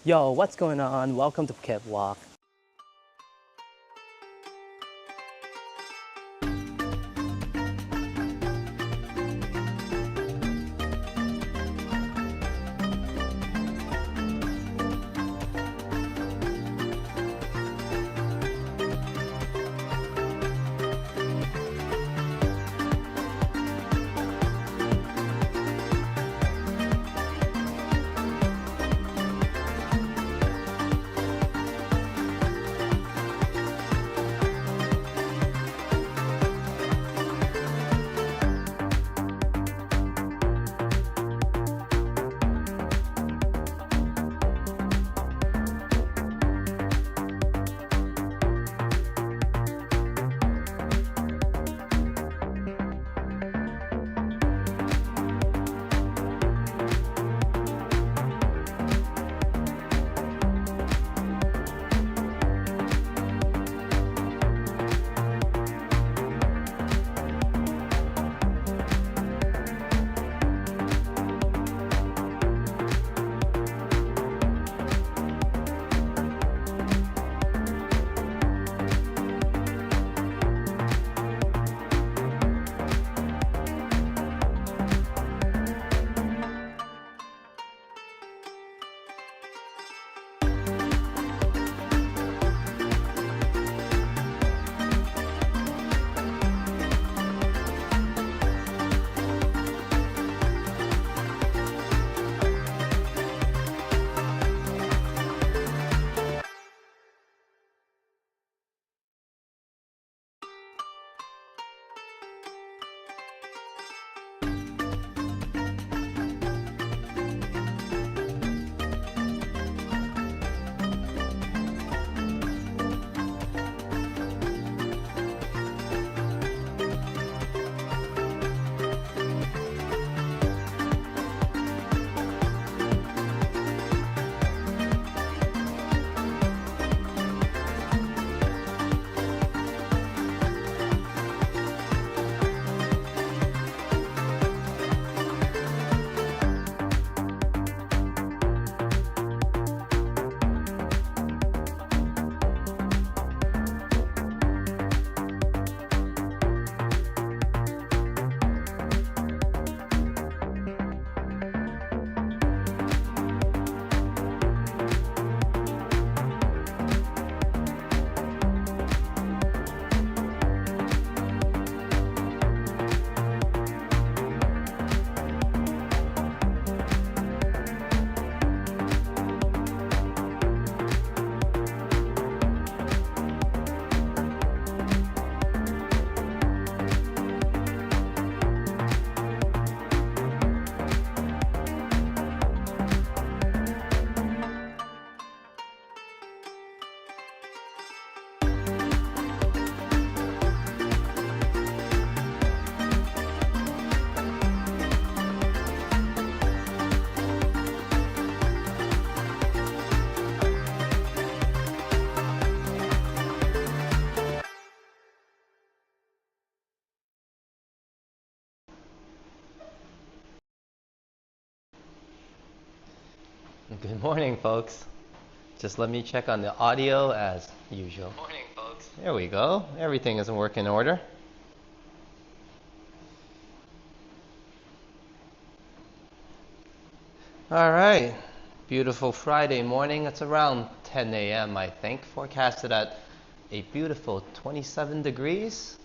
Yo, what's going on? Welcome to Phuket Walk. Good morning, folks. Just let me check on the audio as usual. Morning, folks. There we go. Everything is in working order. All right. Beautiful Friday morning. It's around 10 a.m., I think. Forecasted at a beautiful 27 degrees.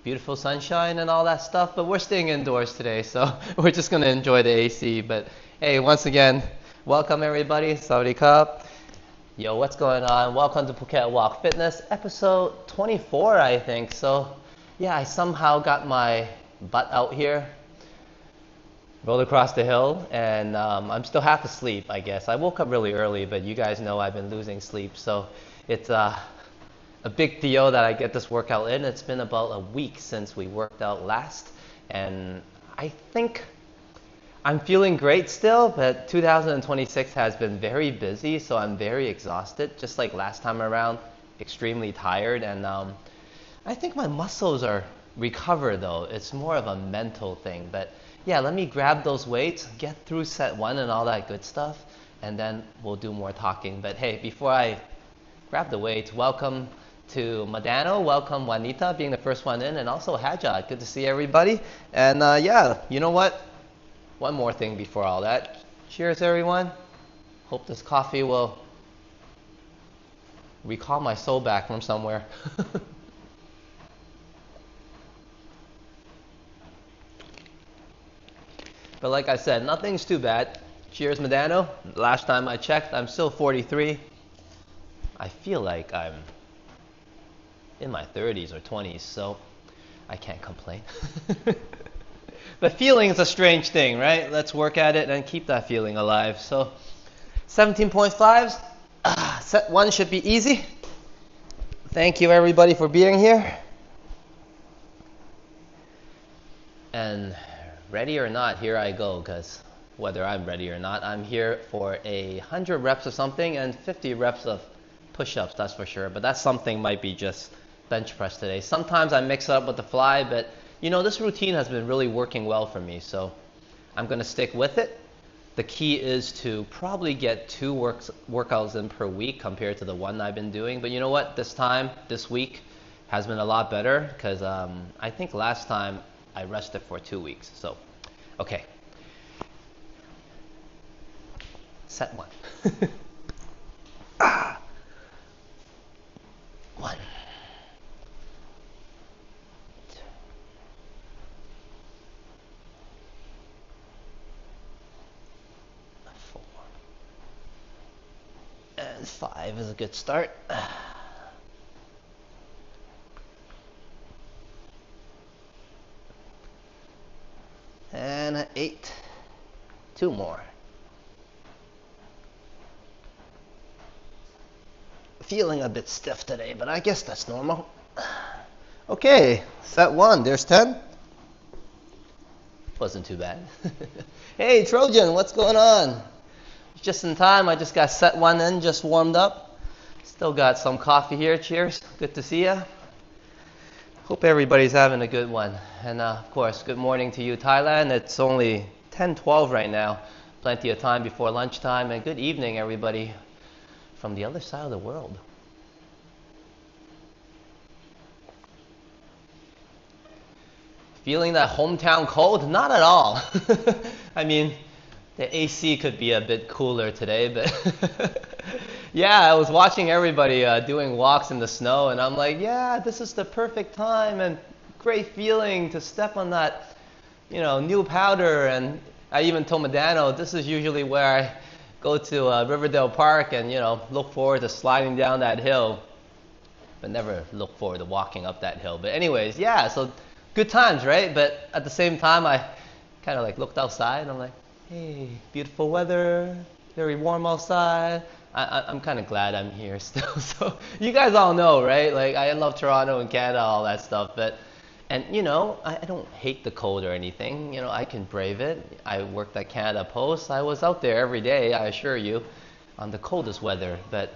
Beautiful sunshine and all that stuff, but we're staying indoors today, so we're just going to enjoy the AC. But hey, once again, welcome everybody. Sawadee Krap. Yo, what's going on? Welcome to Phuket Walk Fitness, episode 24, I think. So, yeah, I somehow got my butt out here, rolled across the hill, and I'm still half asleep, I guess. I woke up really early, but you guys know I've been losing sleep, so it's a big deal that I get this workout in. It's been about a week since we worked out last, and I think I'm feeling great still, but 2026 has been very busy, so I'm very exhausted, just like last time around, extremely tired, and I think my muscles are recovered though. It's more of a mental thing, but yeah, let me grab those weights, get through set one and all that good stuff, and then we'll do more talking. But hey, before I grab the weights, welcome to Madano, welcome Juanita being the first one in, and also Hajat. Good to see everybody. And yeah, you know what? One more thing before all that. Cheers, everyone. Hope this coffee will recall my soul back from somewhere. But like I said, nothing's too bad. Cheers, Madano. Last time I checked, I'm still 43. I feel like I'm in my 30s or 20s, so I can't complain. But feeling is a strange thing, right? Let's work at it and keep that feeling alive. So 17.5s. Set 1 should be easy. Thank you, everybody, for being here. And ready or not, here I go, because whether I'm ready or not, I'm here for 100 reps of something and 50 reps of push-ups, that's for sure. But that something might be just bench press today. Sometimes I mix it up with the fly, but you know, this routine has been really working well for me, so I'm going to stick with it. The key is to probably get 2 workouts in per week compared to the 1 I've been doing. But you know what? This week has been a lot better, because I think last time I rested for 2 weeks. So, okay. Set 1. 1. 4. And 5 is a good start. And 8. 2 more. Feeling a bit stiff today, but I guess that's normal. Okay, set 1, there's 10. Wasn't too bad. Hey Trojan, what's going on? Just in time, I just got set 1 in, just warmed up. Still got some coffee here, cheers. Good to see ya. Hope everybody's having a good one. And of course, good morning to you, Thailand. It's only 10:12 right now. Plenty of time before lunchtime. And good evening, everybody from the other side of the world. Feeling that hometown cold? Not at all. I mean, the AC could be a bit cooler today, but yeah, I was watching everybody doing walks in the snow, and I'm like, yeah, this is the perfect time and great feeling to step on that, you know, new powder. And I even told Madano, this is usually where I go to Riverdale Park and, you know, look forward to sliding down that hill, but never look forward to walking up that hill. But anyways, yeah, so good times, right? But at the same time, I kind of like looked outside, and I'm like, hey, beautiful weather, very warm outside. I'm kind of glad I'm here still. So you guys all know, right? Like, I love Toronto and Canada, all that stuff. But, and you know, I don't hate the cold or anything. You know, I can brave it. I worked at Canada Post. I was out there every day, I assure you, on the coldest weather. But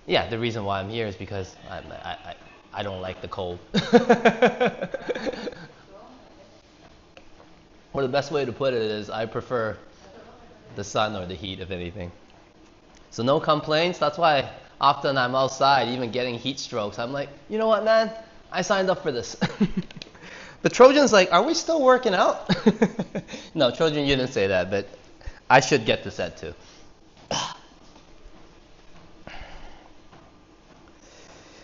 yeah, the reason why I'm here is because I don't like the cold. Or the best way to put it is I prefer the sun or the heat, if anything. So no complaints. That's why often I'm outside, even getting heat strokes. I'm like, you know what, man? I signed up for this. The Trojan's like, are we still working out? No, Trojan, you didn't say that, but I should get to set 2.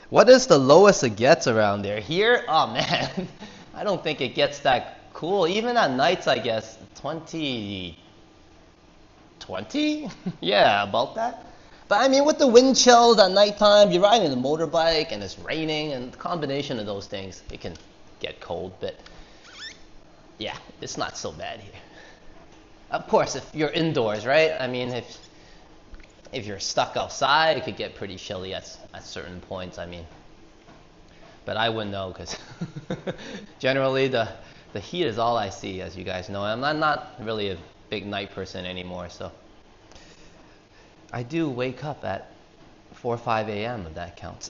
What is the lowest it gets around there? Here? Oh, man. I don't think it gets that cool. Even at nights, I guess, 20? Yeah, about that. But I mean, with the wind chills at nighttime, you're riding a motorbike and it's raining, and the combination of those things, it can get cold. But yeah, it's not so bad here. Of course, if you're indoors, right? I mean, if you're stuck outside, it could get pretty chilly at certain points. I mean, but I wouldn't know, because generally the heat is all I see, as you guys know. I'm not really a big night person anymore, so I do wake up at 4 or 5 a.m. if that counts.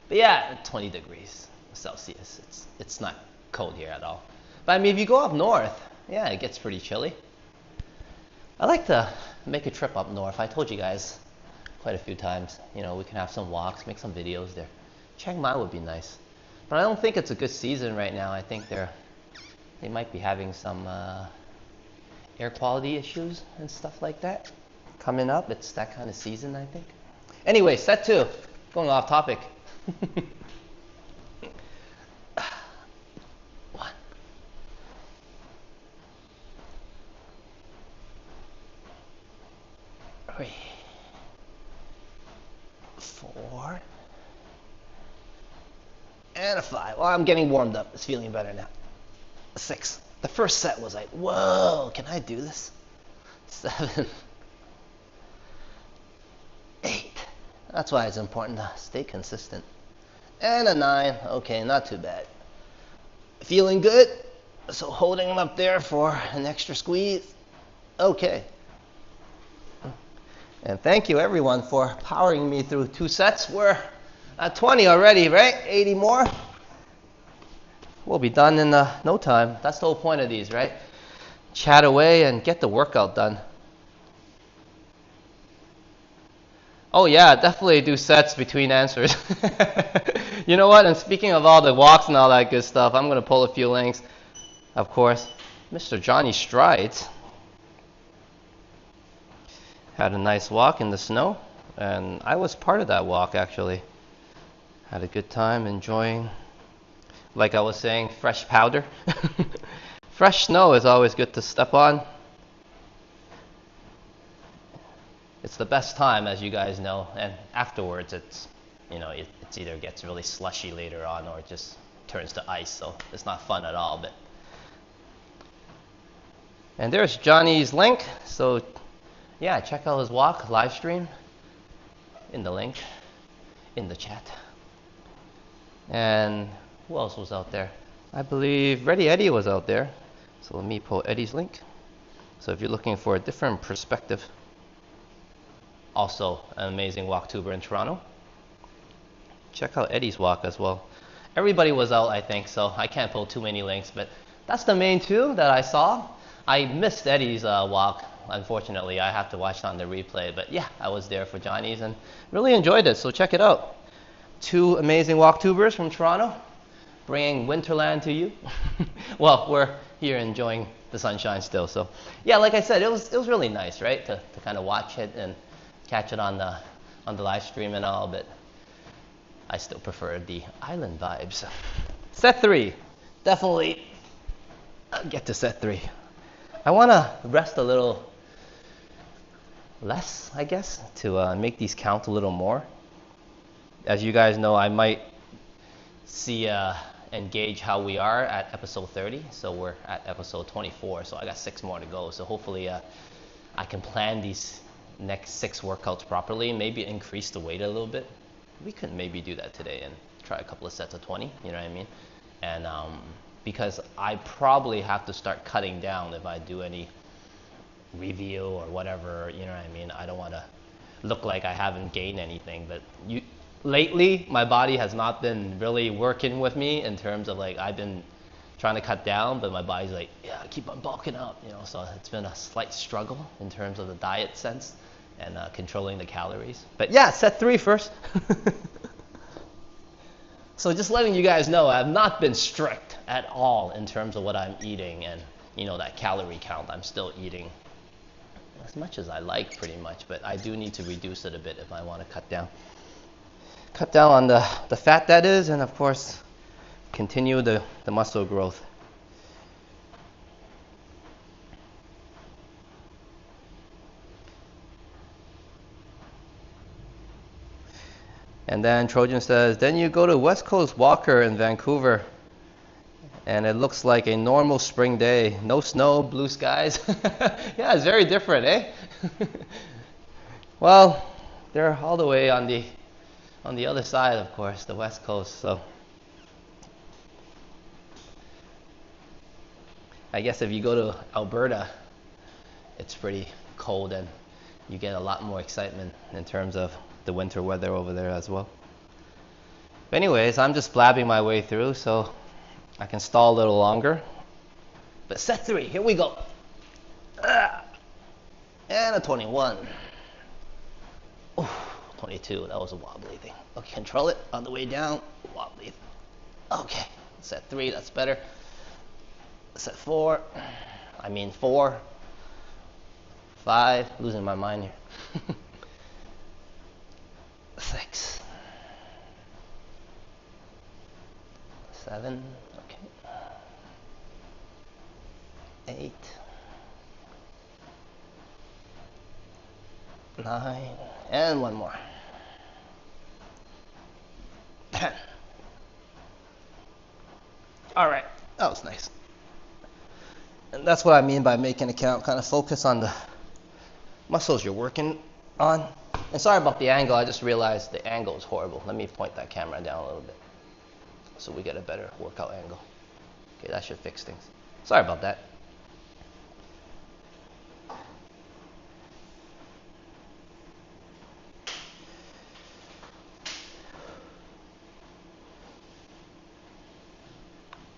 But yeah, 20 degrees Celsius. It's not cold here at all. But I mean, if you go up north, yeah, it gets pretty chilly. I like to make a trip up north. I told you guys quite a few times, you know, we can have some walks, make some videos there. Chiang Mai would be nice. But I don't think it's a good season right now. I think they might be having some air quality issues and stuff like that coming up. It's that kind of season, I think. Anyway, set 2. Going off topic. 1, 3, 4, and a 5. Well, I'm getting warmed up. It's feeling better now. 6. The first set was like, whoa, can I do this? 7, 8. That's why it's important to stay consistent. And a 9. Okay, not too bad. Feeling good. So holding them up there for an extra squeeze. Okay. And thank you everyone for powering me through 2 sets. We're at 20 already, right? 80 more. We'll be done in no time. That's the whole point of these, right? Chat away and get the workout done. Oh yeah, definitely do sets between answers. You know what? And speaking of all the walks and all that good stuff, I'm going to pull a few links. Of course, Mr. Johnny Strides had a nice walk in the snow, and I was part of that walk actually. Had a good time enjoying, like I was saying, fresh powder. Fresh snow is always good to step on. It's the best time, as you guys know, and afterwards it's, you know, it's either gets really slushy later on or it just turns to ice, so it's not fun at all. But and there's Johnny's link, so yeah, check out his walk live stream in the link in the chat. And who else was out there? I believe Ready Eddie was out there, so let me pull Eddie's link. So if you're looking for a different perspective, also an amazing walktuber in Toronto, check out Eddie's walk as well. Everybody was out, I think, so I can't pull too many links, but that's the main 2 that I saw. I missed Eddie's walk, unfortunately. I have to watch it on the replay, but yeah, I was there for Johnny's and really enjoyed it, so check it out. 2 amazing walktubers from Toronto bringing Winterland to you. Well, we're here enjoying the sunshine still, so yeah, like I said, it was really nice, right, to kind of watch it and catch it on the live stream and all, but I still prefer the island vibes. Set 3, definitely get to set 3. I want to rest a little less, I guess, to make these count a little more. As you guys know, I might see and gauge how we are at episode 30, so we're at episode 24, so I got 6 more to go, so hopefully I can plan these next 6 workouts properly, maybe increase the weight a little bit. We could maybe do that today and try a couple of sets of 20, you know what I mean? And because I probably have to start cutting down if I do any review or whatever, you know what I mean? I don't want to look like I haven't gained anything, but lately my body has not been really working with me in terms of like I've been trying to cut down, but my body's like, yeah, keep on bulking up, you know, so it's been a slight struggle in terms of the diet sense and controlling the calories. But yeah, set 3 first. So just letting you guys know, I've not been strict at all in terms of what I'm eating and, you know, that calorie count. I'm still eating as much as I like pretty much, but I do need to reduce it a bit if I want to cut down on the fat that is, and of course continue the muscle growth. And then Trojan says, then you go to West Coast Walker in Vancouver and it looks like a normal spring day. No snow, blue skies. Yeah, it's very different, eh? Well, they're all the way on the other side, of course, the West Coast, so I guess if you go to Alberta, it's pretty cold and you get a lot more excitement in terms of the winter weather over there as well. But anyways, I'm just blabbing my way through so I can stall a little longer. But set 3, here we go. And a 21. Ooh, 22, that was a wobbly thing. Okay, control it on the way down. Wobbly. Okay, set 3, that's better. Set 4, 4, 5, losing my mind here. 6, 7, okay. 8, 9, and one more. 10. All right, that was nice. And that's what I mean by making a count. Kind of focus on the muscles you're working on. And sorry about the angle. I just realized the angle is horrible. Let me point that camera down a little bit so we get a better workout angle. Okay, that should fix things. Sorry about that.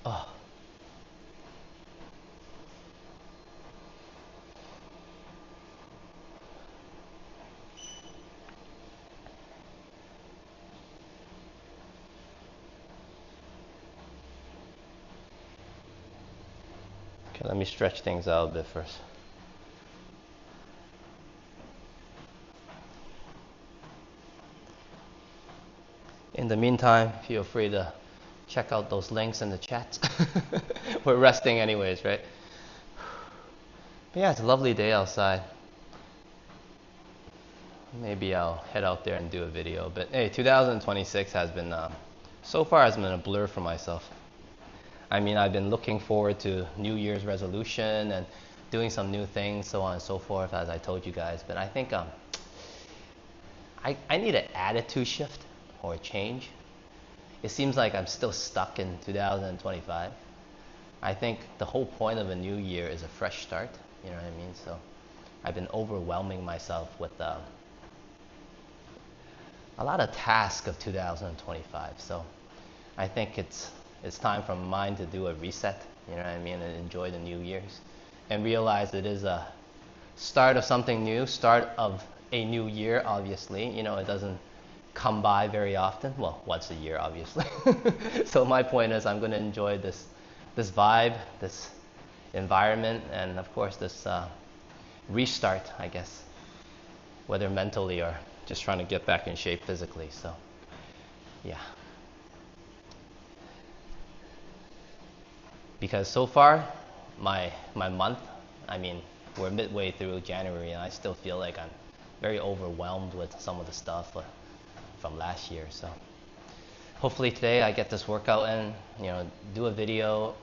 Oh. Okay, let me stretch things out a bit first. In the meantime, feel free to check out those links in the chat. We're resting anyways, right? But yeah, it's a lovely day outside. Maybe I'll head out there and do a video. But hey, 2026 has been, so far has been a blur for myself. I mean, I've been looking forward to New Year's resolution and doing some new things, so on and so forth, as I told you guys. But I think I need an attitude shift or a change. It seems like I'm still stuck in 2025. I think the whole point of a new year is a fresh start, you know what I mean? So I've been overwhelming myself with a lot of tasks of 2025. So I think it's time for mine to do a reset, you know what I mean, and enjoy the New Year's and realize it is a start of something new, start of a new year, obviously. You know, it doesn't come by very often. Well, once a year, obviously. So my point is I'm going to enjoy this vibe, this environment, and of course this restart, I guess, whether mentally or just trying to get back in shape physically. So yeah. Because so far, my month, I mean, we're midway through January and I still feel like I'm very overwhelmed with some of the stuff from last year. So hopefully today I get this workout in, you know, do a video,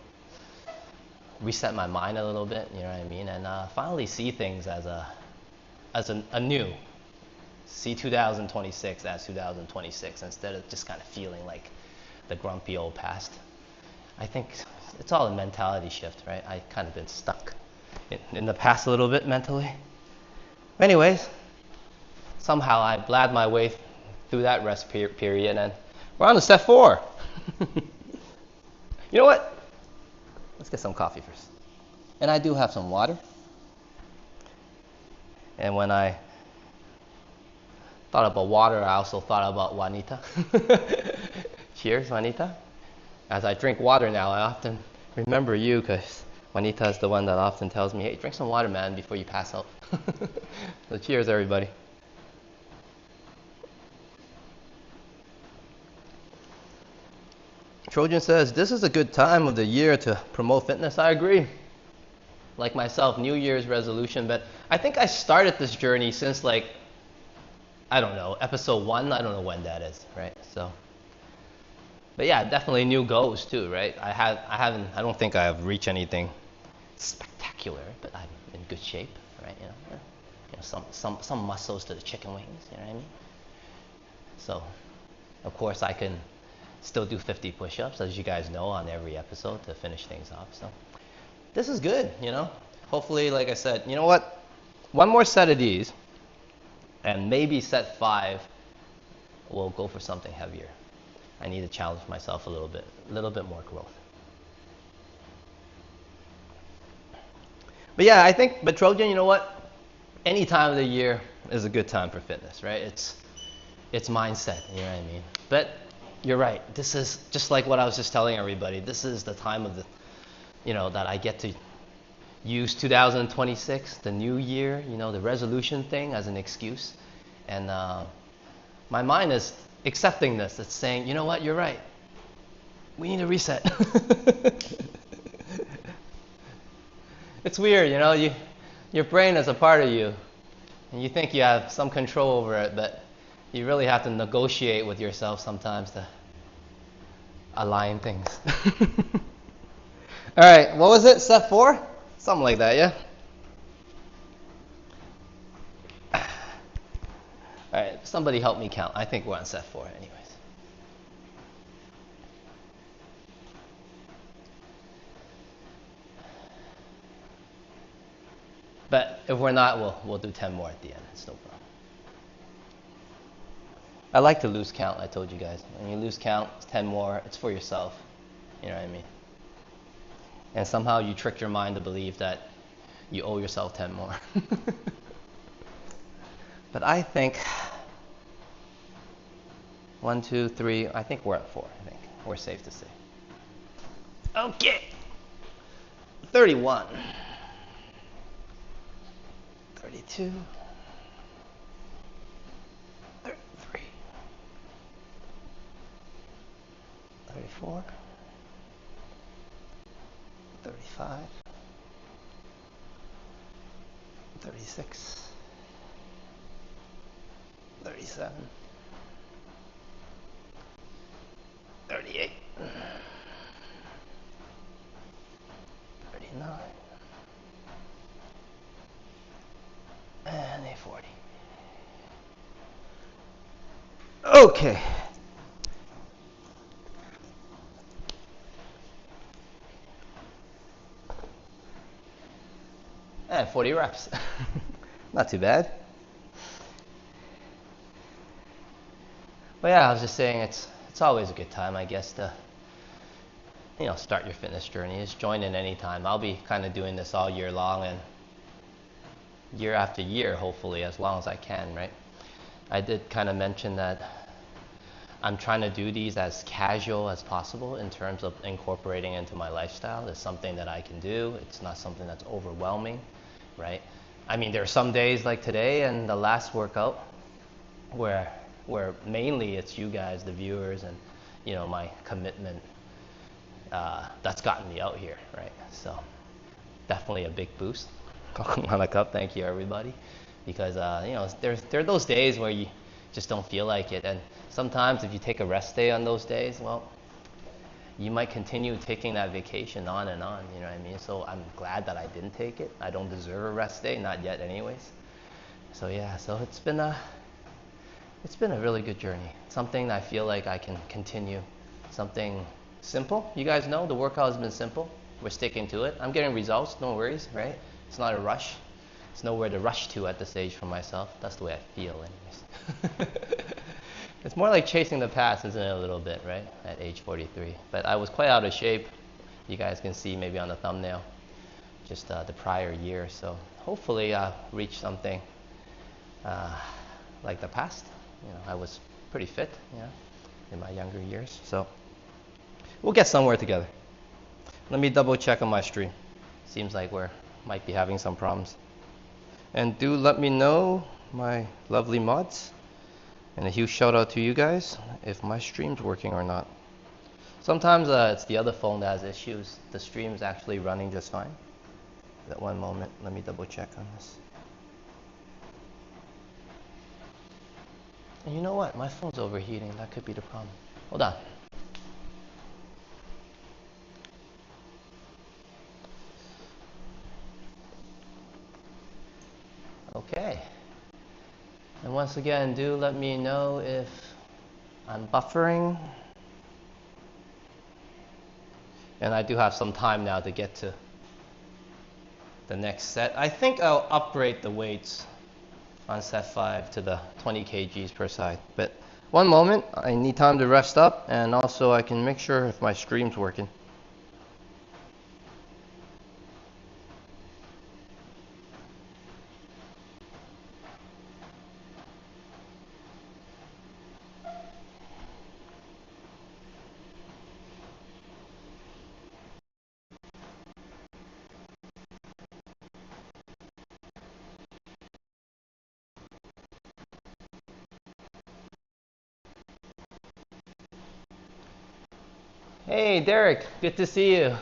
reset my mind a little bit, you know what I mean, and finally see things as a new, see 2026 as 2026 instead of just kind of feeling like the grumpy old past. I think it's all a mentality shift, right? I kind of been stuck in the past a little bit mentally. Anyways, somehow I blabbed my way through that rest period and we're on to step 4. You know what? Let's get some coffee first. And I do have some water. And when I thought about water, I also thought about Juanita. Cheers, Juanita. As I drink water now, I often remember you because Juanita is the one that often tells me, hey, drink some water, man, before you pass out. So cheers, everybody. Trojan says, this is a good time of the year to promote fitness. I agree. Like myself, New Year's resolution, but I think I started this journey since I don't know, episode 1. I don't know when that is, right? So. But yeah, definitely new goals too, right? I don't think I have reached anything spectacular, but I'm in good shape, right? You know, some muscles to the chicken wings, you know what I mean? So, of course, I can still do 50 push-ups, as you guys know, on every episode to finish things off. So, this is good, you know? Hopefully, like I said, you know what? One more set of these, and maybe set 5, we'll go for something heavier. I need to challenge myself a little bit more growth. But yeah, I think, but Trojan, you know what? Any time of the year is a good time for fitness, right? It's mindset, you know what I mean? But you're right. This is just like what I was just telling everybody. This is the time of the, that I get to use 2026, the new year, the resolution thing as an excuse. And my mind is accepting this. It's saying, you know what, you're right. We need a reset. It's weird, your brain is a part of you, and you think you have some control over it, but you really have to negotiate with yourself sometimes to align things. All right, what was it? Step 4? Something like that, yeah? All right, somebody help me count. I think we're on step 4 anyways. But if we're not, we'll do 10 more at the end. It's no problem. I like to lose count, I told you guys. When you lose count, it's 10 more. It's for yourself. You know what I mean? And somehow you trick your mind to believe that you owe yourself 10 more. But I think 1, 2, 3, I think we're at 4. I think we're safe to say. Okay. 31. 32. 33. 34. 35. 36. 37. 38. 39. And a 40. Okay. And 40 reps. Not too bad. But yeah, I was just saying it's always a good time, I guess, to start your fitness journey. Just join in any time. I'll be kind of doing this all year long and year after year, hopefully, as long as I can, right? I did kind of mention that I'm trying to do these as casual as possible in terms of incorporating into my lifestyle. It's something that I can do. It's not something that's overwhelming, right? I mean, there are some days like today and the last workout where mainly it's you guys, the viewers, and my commitment that's gotten me out here, right? So definitely a big boost. On a cup, thank you everybody, because there are those days where you just don't feel like it, and sometimes if you take a rest day on those days, well, you might continue taking that vacation on and on, you know what I mean? So I'm glad that I didn't take it. I don't deserve a rest day, not yet anyways. So yeah, so it's been a really good journey. Something I feel like I can continue. Something simple. You guys know the workout has been simple. We're sticking to it. I'm getting results, no worries, right? It's not a rush. It's nowhere to rush to at this age for myself. That's the way I feel anyways. It's more like chasing the past, isn't it, a little bit, right? At age 43. But I was quite out of shape. You guys can see maybe on the thumbnail, just the prior year. So hopefully I'll reach something like the past. I was pretty fit, in my younger years. So we'll get somewhere together. Let me double check on my stream. Seems like we're might be having some problems. And do let me know, my lovely mods. And a huge shout out to you guys if my stream's working or not. Sometimes it's the other phone that has issues. The stream's actually running just fine. That one moment, let me double check on this. And you know what? My phone's overheating. That could be the problem. Hold on. Okay. And once again, do let me know if I'm buffering. And I do have some time now to get to the next set. I think I'll upgrade the weights on set 5 to the 20 kgs per side. But one moment, I need time to rest up, and also I can make sure if my stream's working. Hey, Derek, good to see you.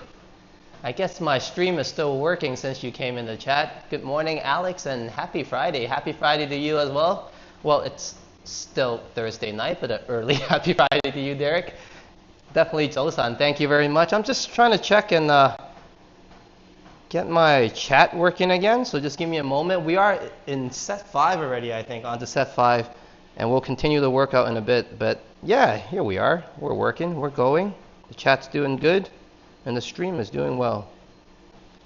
I guess my stream is still working since you came in the chat. Good morning, Alex, and happy Friday. Happy Friday to you as well. Well, it's still Thursday night, but an early happy Friday to you, Derek. Definitely Josan, thank you very much. I'm just trying to check and get my chat working again, so just give me a moment. We are in set 5 already, I think, onto set 5, and we'll continue the workout in a bit. But yeah, here we are. We're working, we're going. The chat's doing good, and the stream is doing well.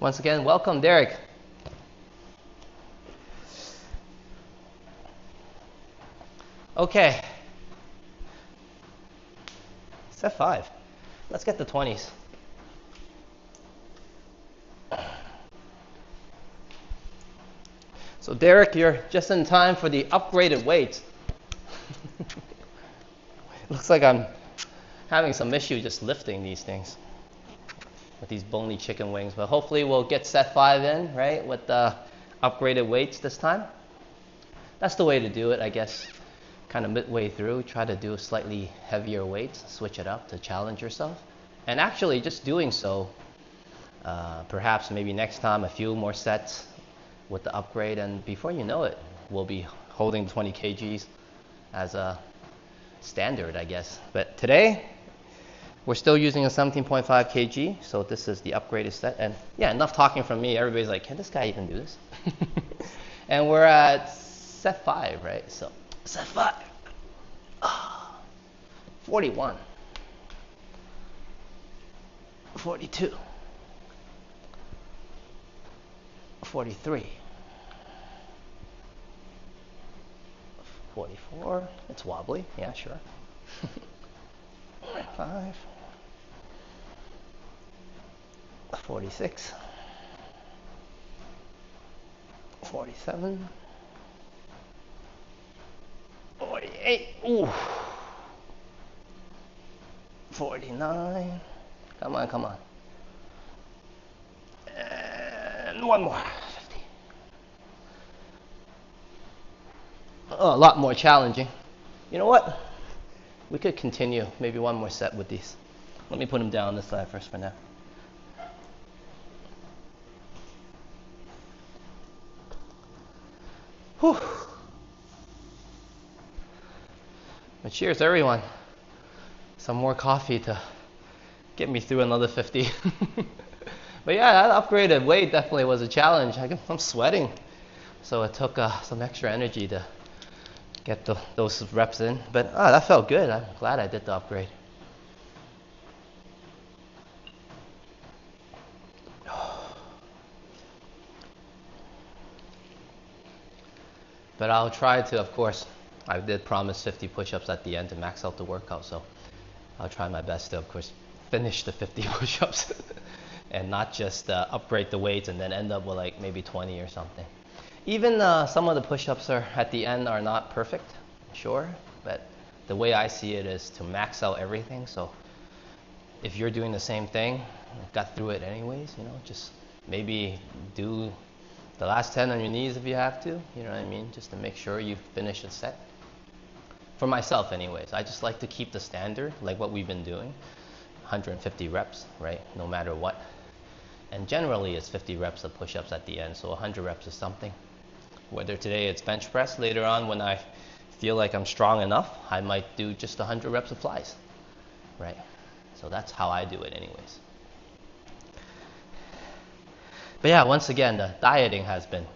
Once again, welcome, Derek. Okay. Set 5. Let's get the 20s. So Derek, you're just in time for the upgraded weights. Looks like I'm having some issue just lifting these things with these bony chicken wings, but hopefully we'll get set 5 in, right, with the upgraded weights this time. That's the way to do it, I guess. Kind of midway through, try to do slightly heavier weights, switch it up to challenge yourself. And actually just doing so, perhaps maybe next time a few more sets with the upgrade, and before you know it, we'll be holding 20 kgs as a standard, I guess. But today, we're still using a 17.5 kg, so this is the upgraded set. And yeah, enough talking from me. Everybody's like, can this guy even do this? And we're at set 5, right? So set 5. 41. 42. 43. 44. It's wobbly. Yeah, sure. 5. 46. 47. 48. Ooh. 49. Come on, come on. And one more. 50. Oh, a lot more challenging. You know what? We could continue maybe one more set with these. Let me put them down this side first for now. Whew. But cheers, everyone. Some more coffee to get me through another 50. But yeah, that upgraded weight definitely was a challenge. I'm sweating. So it took some extra energy to get those reps in. But that felt good. I'm glad I did the upgrade. But I'll try to, of course, I did promise 50 push-ups at the end to max out the workout, so I'll try my best to, of course, finish the 50 push-ups and not just upgrade the weights and then end up with like maybe 20 or something. Even some of the push-ups at the end are not perfect, sure, but the way I see it is to max out everything. So if you're doing the same thing, got through it anyways, you know, just maybe do the last 10 on your knees if you have to, you know what I mean, just to make sure you finish the set. For myself anyways, I just like to keep the standard, like what we've been doing, 150 reps, right, no matter what. And generally it's 50 reps of push-ups at the end, so 100 reps is something. Whether today it's bench press, later on when I feel like I'm strong enough, I might do just 100 reps of flies, right? So that's how I do it anyways. But yeah, once again, the dieting has been a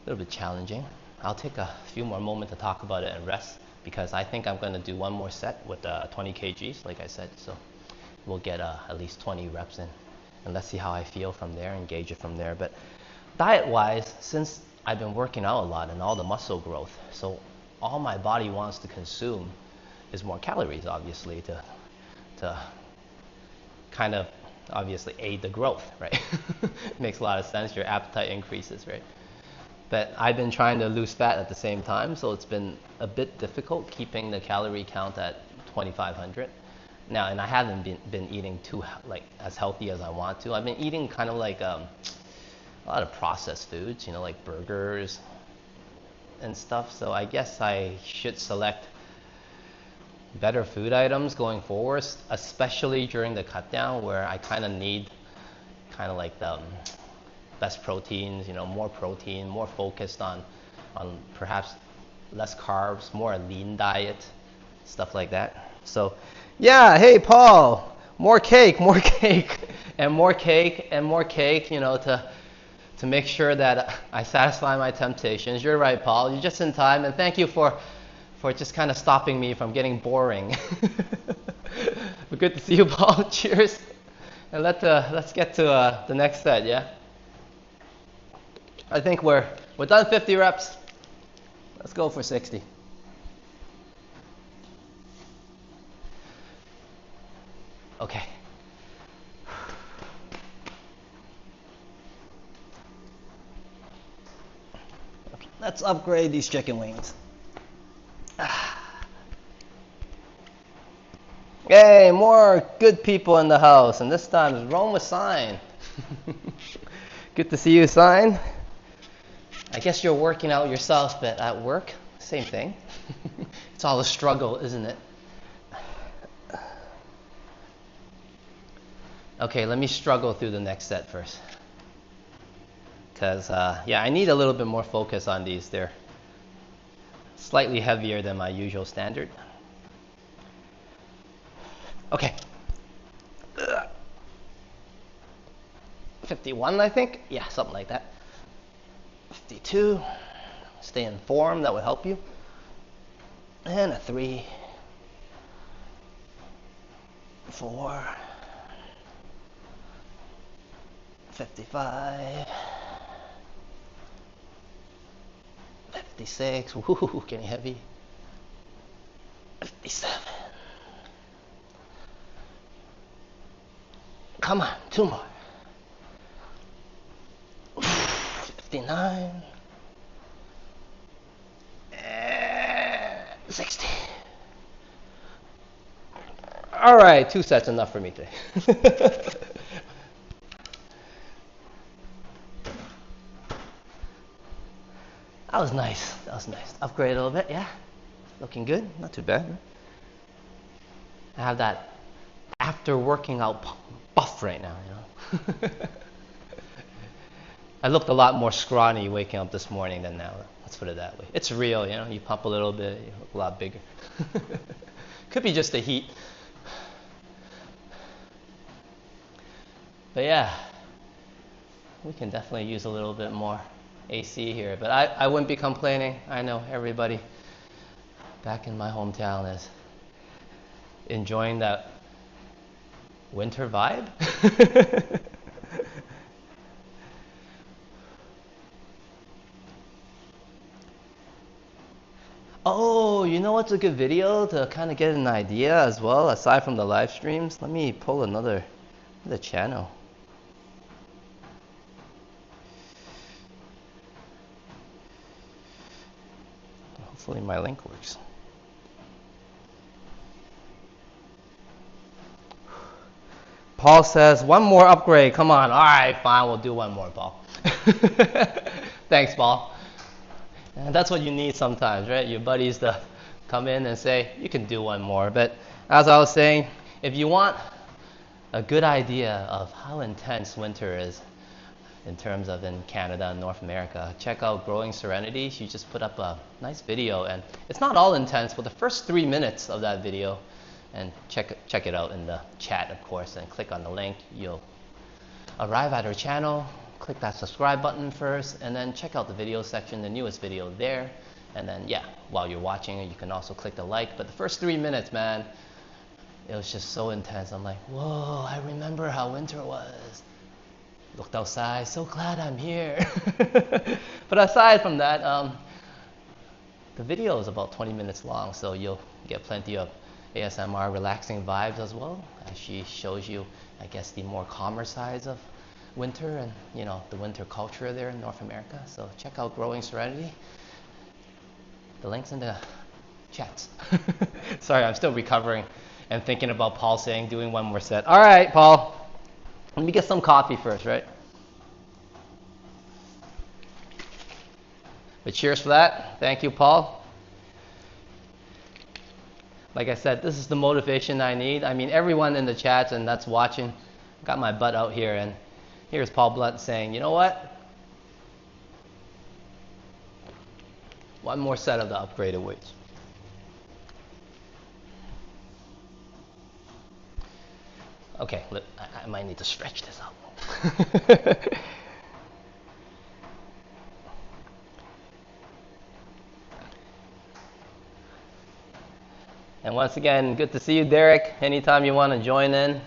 little bit challenging. I'll take a few more moments to talk about it and rest, because I think I'm going to do one more set with 20 kgs, like I said. So we'll get at least 20 reps in, and let's see how I feel from there and gauge it from there. But diet-wise, since I've been working out a lot and all the muscle growth, so all my body wants to consume is more calories, obviously, to kind of obviously aid the growth, right? Makes a lot of sense. Your appetite increases, right? But I've been trying to lose fat at the same time, so it's been a bit difficult keeping the calorie count at 2,500. Now, and I haven't been eating too as healthy as I want to. I've been eating kind of like a lot of processed foods, you know, like burgers and stuff. So I guess I should select better food items going forward, especially during the cut down where I kind of need kind of like the best proteins, you know, more protein, more focused on perhaps less carbs, more a lean diet, stuff like that. So yeah, hey Paul, more cake, and more cake and more cake, you know, to make sure that I satisfy my temptations. You're right, Paul. You're just in time, and thank you for just kind of stopping me from getting boring. But good to see you, Paul. Cheers. And let's get to the next set, yeah? I think we're done 50 reps. Let's go for 60. Okay. Let's upgrade these chicken wings. Hey, more good people in the house, and this time it's Rome with Sign. Good to see you, Sign. I guess you're working out yourself, but at work, same thing. It's all a struggle, isn't it? Okay, let me struggle through the next set first. Because, yeah, I need a little bit more focus on these. They're slightly heavier than my usual standard. Okay. 51, I think. Yeah, something like that. 52. Stay in form, that would help you. And a 3, 4, 55, 56. Woohoo, getting heavy. 57. Come on, 2 more. 59. 60. All right, 2 sets enough for me today. That was nice. That was nice. Upgrade a little bit, yeah. Looking good. Not too bad. I have that after working out buff right now, you know. I looked a lot more scrawny waking up this morning than now. Let's put it that way. It's real, you know. You pump a little bit, you look a lot bigger. Could be just the heat. But yeah, we can definitely use a little bit more AC here. But I wouldn't be complaining. I know everybody back in my hometown is enjoying that winter vibe. Oh, you know what's a good video to kind of get an idea as well, aside from the live streams? Let me pull another channel. Hopefully my link works. Paul says, 1 more upgrade. Come on. All right, fine. We'll do 1 more, Paul. Thanks, Paul. And that's what you need sometimes, right? Your buddies to come in and say, you can do 1 more. But as I was saying, if you want a good idea of how intense winter is in terms of in Canada and North America, check out Growing Serenity. She just put up a nice video, and it's not all intense, but the first 3 minutes of that video, and check it out in the chat, of course, and click on the link. You'll arrive at her channel. Click that subscribe button first, and then check out the video section, the newest video there. And then, yeah, while you're watching, you can also click the like. But the first 3 minutes, man, it was just so intense. I'm like, whoa, I remember how winter was. Looked outside, so glad I'm here. But aside from that, the video is about 20 minutes long, so you'll get plenty of ASMR relaxing vibes as well, as she shows you, I guess, the more calmer sides of winter and, you know, the winter culture there in North America. So check out Growing Serenity. The link's in the chats. Sorry, I'm still recovering and thinking about Paul saying doing 1 more set. All right, Paul, let me get some coffee first, right? But cheers for that. Thank you, Paul. Like I said, this is the motivation I need. I mean, everyone in the chats and that's watching, got my butt out here, and here's Paul Blunt saying, you know what? One more set of the upgraded weights. Okay, look, I might need to stretch this out. And once again, good to see you, Derek. Anytime you want to join in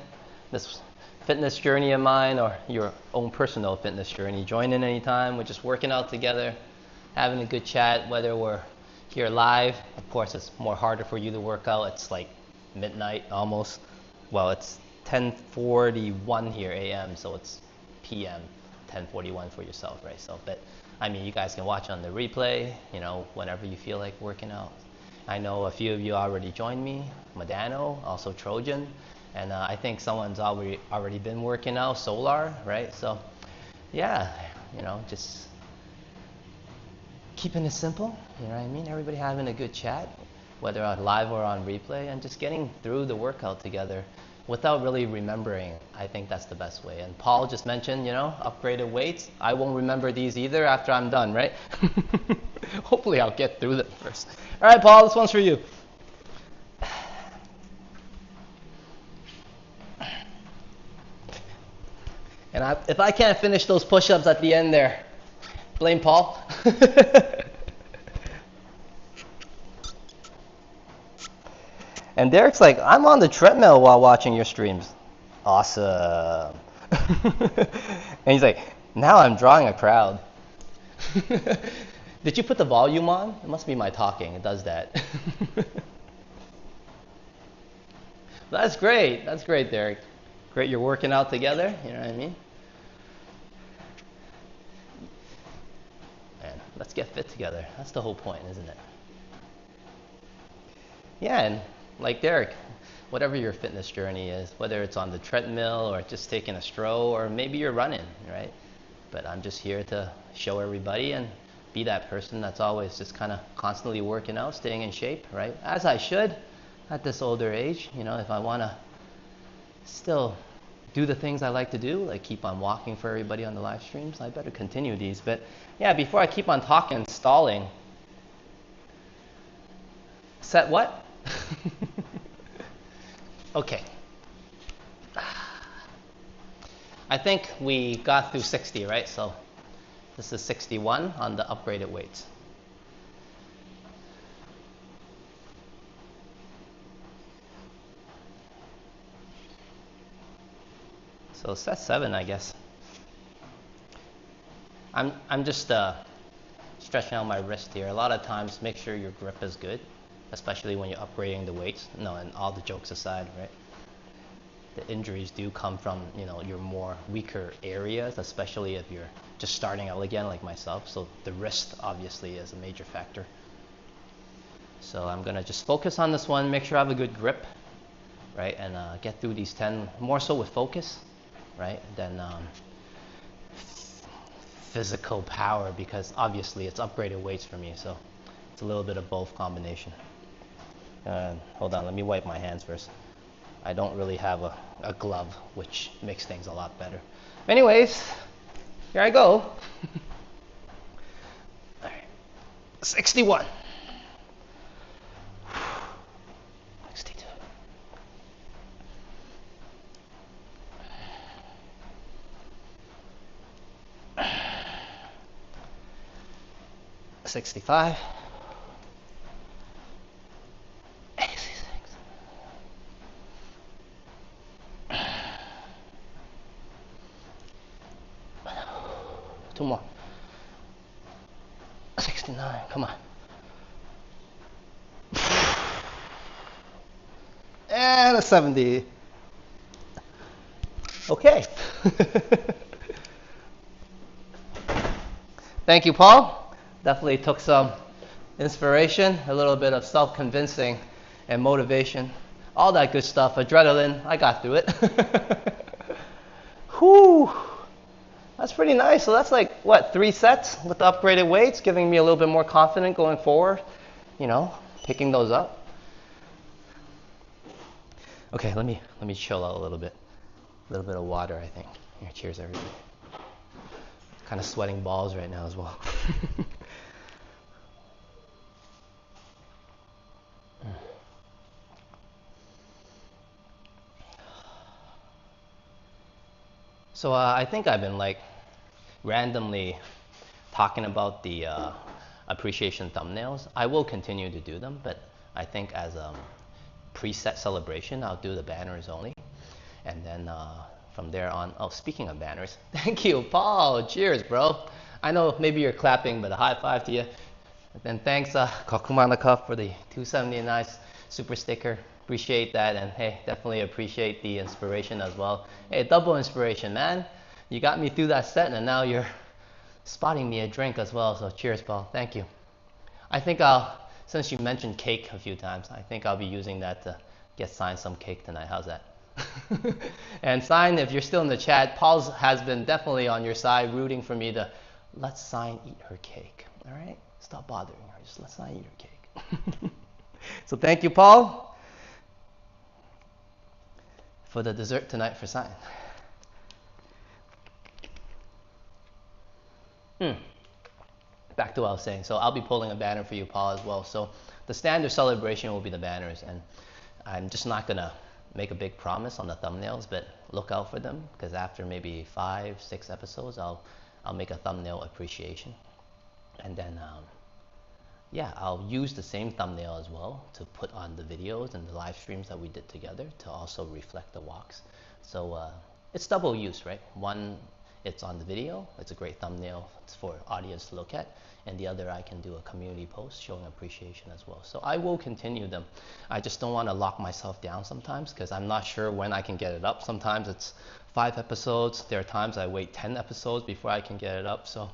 this fitness journey of mine or your own personal fitness journey, join in anytime. We're just working out together, having a good chat, whether we're here live. Of course, it's more harder for you to work out. It's like midnight almost. Well, it's 10:41 here a.m., so it's p.m., 10:41 for yourself, right? So, but I mean, you guys can watch on the replay, you know, whenever you feel like working out. I know a few of you already joined me, Modano, also Trojan, and I think someone's already been working out, Solar, right? So, yeah, you know, just keeping it simple, you know what I mean? Everybody having a good chat, whether on live or on replay, and just getting through the workout together without really remembering. I think that's the best way. And Paul just mentioned, you know, upgraded weights. I won't remember these either after I'm done, right? Hopefully I'll get through them first. All right, Paul, this one's for you. And if I can't finish those push-ups at the end there, blame Paul. And Derek's like, I'm on the treadmill while watching your streams. Awesome. And he's like, now I'm drawing a crowd. Did you put the volume on? It must be my talking. It does that. That's great. That's great, Derek. Great, you're working out together. You know what I mean? Man, let's get fit together. That's the whole point, isn't it? Yeah, and like Derek, whatever your fitness journey is, whether it's on the treadmill or just taking a stroll or maybe you're running, right? But I'm just here to show everybody and be that person that's always just kind of constantly working out, staying in shape, right? As I should at this older age, you know, if I want to still do the things I like to do, like keep on walking for everybody on the live streams, I better continue these. But yeah, before I keep on talking and stalling, set what? Okay. I think we got through 60, right? So this is 61 on the upgraded weights. So set 7, I guess. I'm just stretching out my wrist here. A lot of times, make sure your grip is good, especially when you're upgrading the weights. No, and all the jokes aside, right? The injuries do come from, you know, your more weaker areas, especially if you're just starting out again like myself. So the wrist obviously is a major factor. So I'm gonna just focus on this one, make sure I have a good grip, right? And get through these 10, more so with focus, right? Than physical power, because obviously it's upgraded weights for me. So it's a little bit of both combination. Hold on, let me wipe my hands first. I don't really have a glove, which makes things a lot better. Anyways, here I go. All right. 61. 62. 65. 2 more. 69, come on. And a 70. Okay. Thank you, Paul. Definitely took some inspiration, a little bit of self-convincing and motivation. All that good stuff, adrenaline, I got through it. Whew. That's pretty nice. So that's like, what, 3 sets with the upgraded weights, giving me a little bit more confident going forward, you know, picking those up. Okay, let me chill out a little bit. A little bit of water, I think. Here, cheers, everybody. Kind of sweating balls right now as well. So I think I've been like randomly talking about the appreciation thumbnails. I will continue to do them, but I think as a preset celebration, I'll do the banners only. And then from there on, oh, speaking of banners, thank you, Paul. Cheers, bro. I know maybe you're clapping, but a high five to you. And then thanks, Kokumanaka, for the 279 super sticker. Appreciate that, and hey, definitely appreciate the inspiration as well. Hey, double inspiration, man. You got me through that set, and now you're spotting me a drink as well. So cheers, Paul. Thank you. I think since you mentioned cake a few times, I think I'll be using that to get signed some cake tonight. How's that? And sign, if you're still in the chat, Paul's has been definitely on your side, rooting for me to let Sign eat her cake. All right? Stop bothering her. Just let Sign eat her cake. So thank you, Paul, for the dessert tonight for Sign. Back to what I was saying. So I'll be pulling a banner for you, Paul, as well. So the standard celebration will be the banners, and I'm just not gonna make a big promise on the thumbnails, but look out for them, because after maybe 5-6 episodes, I'll make a thumbnail appreciation, and then yeah, I'll use the same thumbnail as well to put on the videos and the live streams that we did together to also reflect the walks. So it's double use, right? One, it's on the video, it's a great thumbnail for audience to look at, and the other, I can do a community post showing appreciation as well. So I will continue them. I just don't want to lock myself down sometimes, because I'm not sure when I can get it up. Sometimes it's 5 episodes. There are times I wait 10 episodes before I can get it up. So,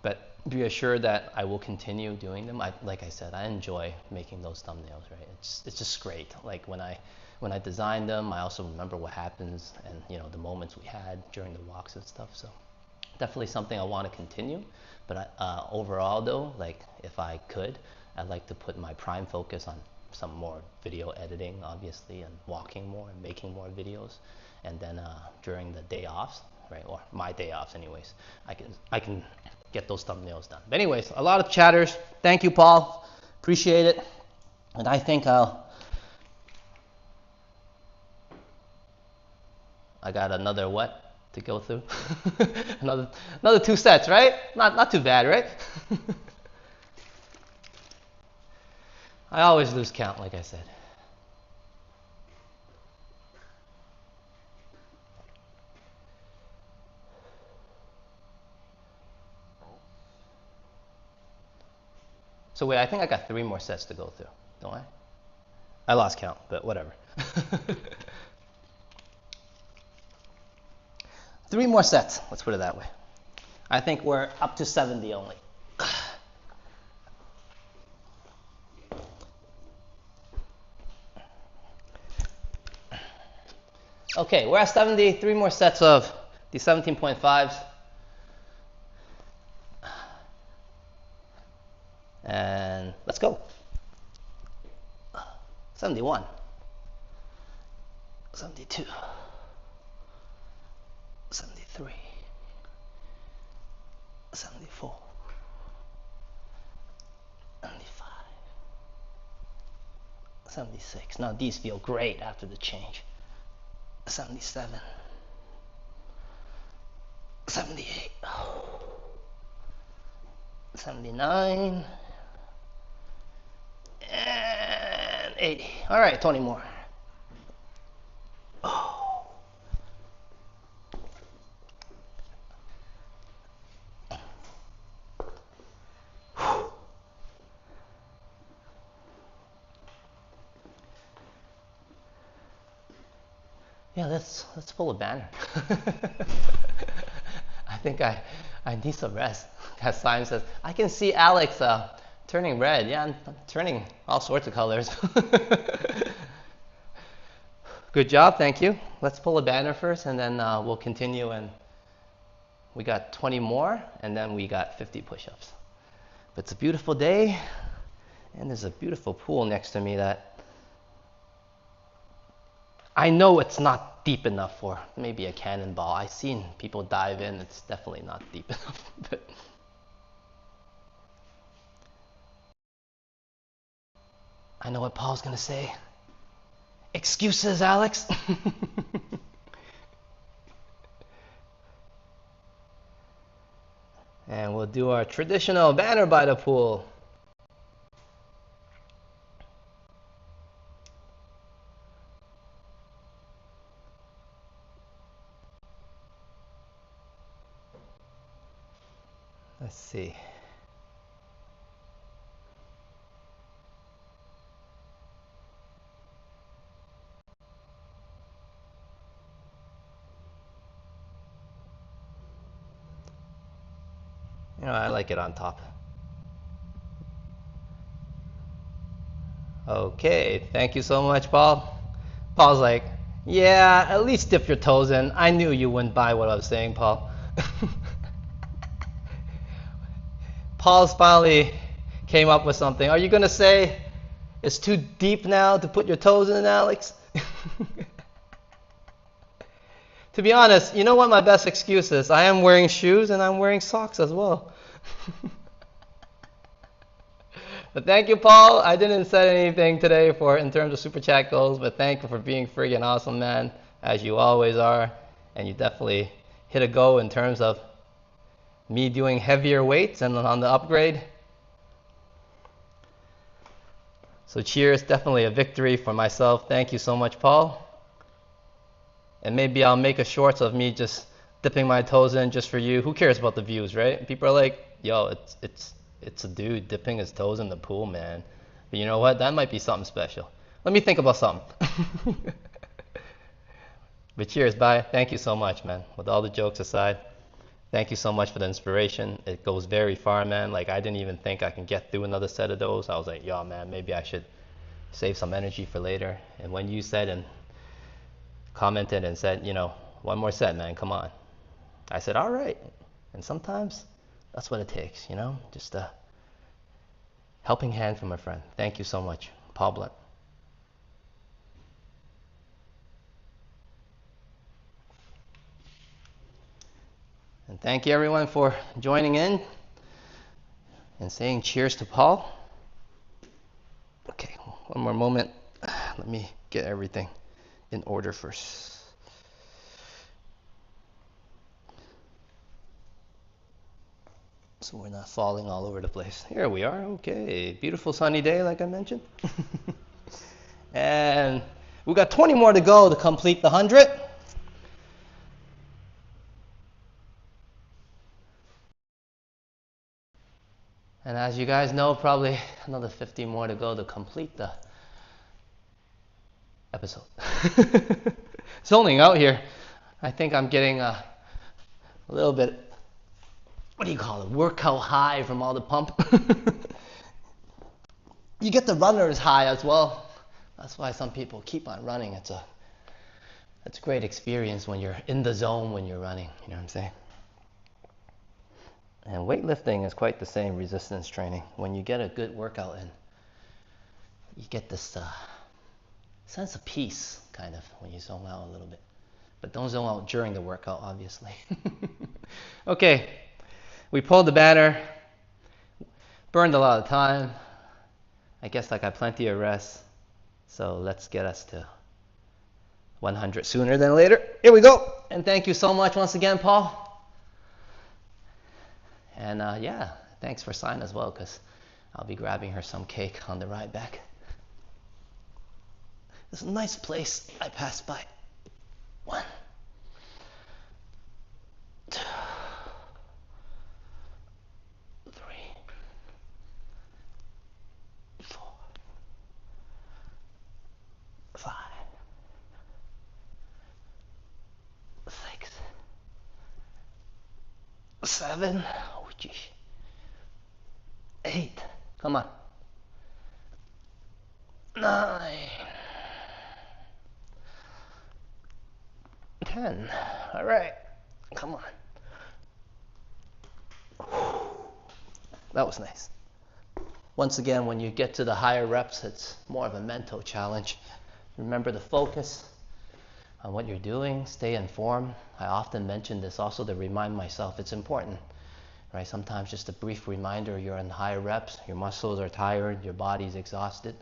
but be assured that I will continue doing them. Like I said, I enjoy making those thumbnails, right? It's just great. Like when I design them, I also remember what happens and, you know, the moments we had during the walks and stuff. So definitely something I want to continue. But overall though, like if I could, I'd like to put my prime focus on some more video editing, obviously, and walking more and making more videos. And then during the day offs, right, or my day offs anyways, I can get those thumbnails done. But anyways, a lot of chatters. Thank you, Paul. Appreciate it. And I think I got another what to go through? another 2 sets, right? Not too bad, right? I always lose count, like I said. So wait, I think I got 3 more sets to go through, don't I? I lost count, but whatever. 3 more sets, let's put it that way. I think we're up to 70 only. Okay, we're at 70, 3 more sets of the 17.5s. And let's go. 71, 72, 73, 74, 75, 76. Now these feel great after the change. 77, 78, 79, and 80. All right, 20 more. Oh. Yeah, let's pull a banner. I think I need some rest. As Simon says, I can see Alex turning red. Yeah, I'm turning all sorts of colors. Good job, thank you. Let's pull a banner first, and then we'll continue. And we got 20 more, and then we got 50 push-ups. But it's a beautiful day, and there's a beautiful pool next to me that I know it's not deep enough for maybe a cannonball. I've seen people dive in. It's definitely not deep enough. But I know what Paul's going to say. Excuses, Alex. And we'll do our traditional banner by the pool. Let's see. You know, I like it on top. Okay, thank you so much, Paul. Paul's like, yeah, at least dip your toes in. I knew you wouldn't buy what I was saying, Paul. Paul's finally came up with something. Are you going to say it's too deep now to put your toes in, Alex? To be honest, you know what my best excuse is? I am wearing shoes and I'm wearing socks as well. But thank you, Paul. I didn't say anything today in terms of super chat goals, but thank you for being friggin' awesome, man, as you always are. And you definitely hit a go in terms of me doing heavier weights and on the upgrade. So cheers, definitely a victory for myself. Thank you so much, Paul. And maybe I'll make a shorts of me just dipping my toes in just for you. Who cares about the views, right? People are like, yo, it's a dude dipping his toes in the pool, man. But you know what? That might be something special. Let me think about something. But cheers, bye. Thank you so much, man. With all the jokes aside, thank you so much for the inspiration. It goes very far, man. Like, I didn't even think I can get through another set of those. I was like, yo, man, maybe I should save some energy for later. And when you said and commented and said, you know, one more set, man, come on. I said, all right. And sometimes that's what it takes, you know, just a helping hand from a friend. Thank you so much, Paul Blunt. And thank you everyone for joining in and saying cheers to Paul. Okay, one more moment. Let me get everything in order first. So we're not falling all over the place. Here we are. Okay, beautiful sunny day like I mentioned. And we got 20 more to go to complete the 100. And as you guys know, probably another 50 more to go to complete the episode. Zoning out here. I think I'm getting a little bit, what do you call it, workout high from all the pump. You get the runner's high as well. That's why some people keep on running. It's a great experience when you're in the zone when you're running, you know what I'm saying? And weightlifting is quite the same resistance training. When you get a good workout in, you get this sense of peace, kind of, when you zone out a little bit. But don't zone out during the workout, obviously. Okay, we pulled the banner, burned a lot of time. I guess I got plenty of rest. So let's get us to 100 sooner than later. Here we go. And thank you so much once again, Paul. And yeah, thanks for sign as well, because I'll be grabbing her some cake on the ride back. It's a nice place I passed by. 1, 2, 3, 4, 5, 6, 7. Oh, geez. 8. Come on. 9. 10. All right. Come on. That was nice. Once again, when you get to the higher reps, it's more of a mental challenge. Remember the focus. on what you're doing, stay informed. I often mention this also to remind myself it's important, right? Sometimes just a brief reminder, you're in higher reps, your muscles are tired, your body's exhausted,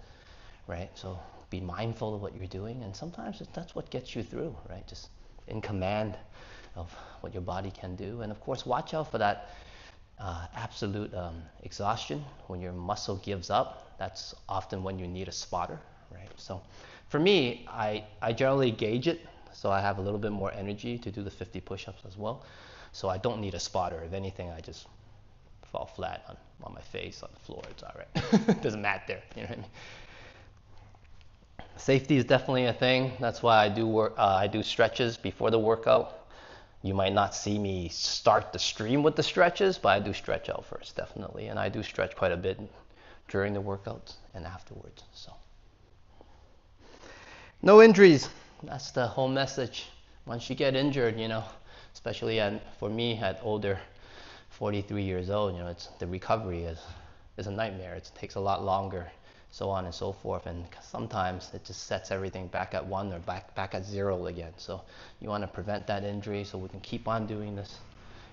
right? So be mindful of what you're doing, and sometimes that's what gets you through, right? Just in command of what your body can do. And of course, watch out for that absolute exhaustion. When your muscle gives up, that's often when you need a spotter, right? So for me, I generally gauge it, so I have a little bit more energy to do the 50 push-ups as well. So I don't need a spotter. If anything, I just fall flat on my face, on the floor. It's all right. Doesn't matter there, you know what I mean? Safety is definitely a thing. That's why I do stretches before the workout. You might not see me start the stream with the stretches, but I do stretch out first, definitely. And I do stretch quite a bit during the workouts and afterwards. So, no injuries. That's the whole message. Once you get injured, especially for me at older, 43 years old, it's the recovery is a nightmare. It takes a lot longer, so on and so forth, and sometimes it just sets everything back at 1 or back at 0 again. So you want to prevent that injury so we can keep on doing this,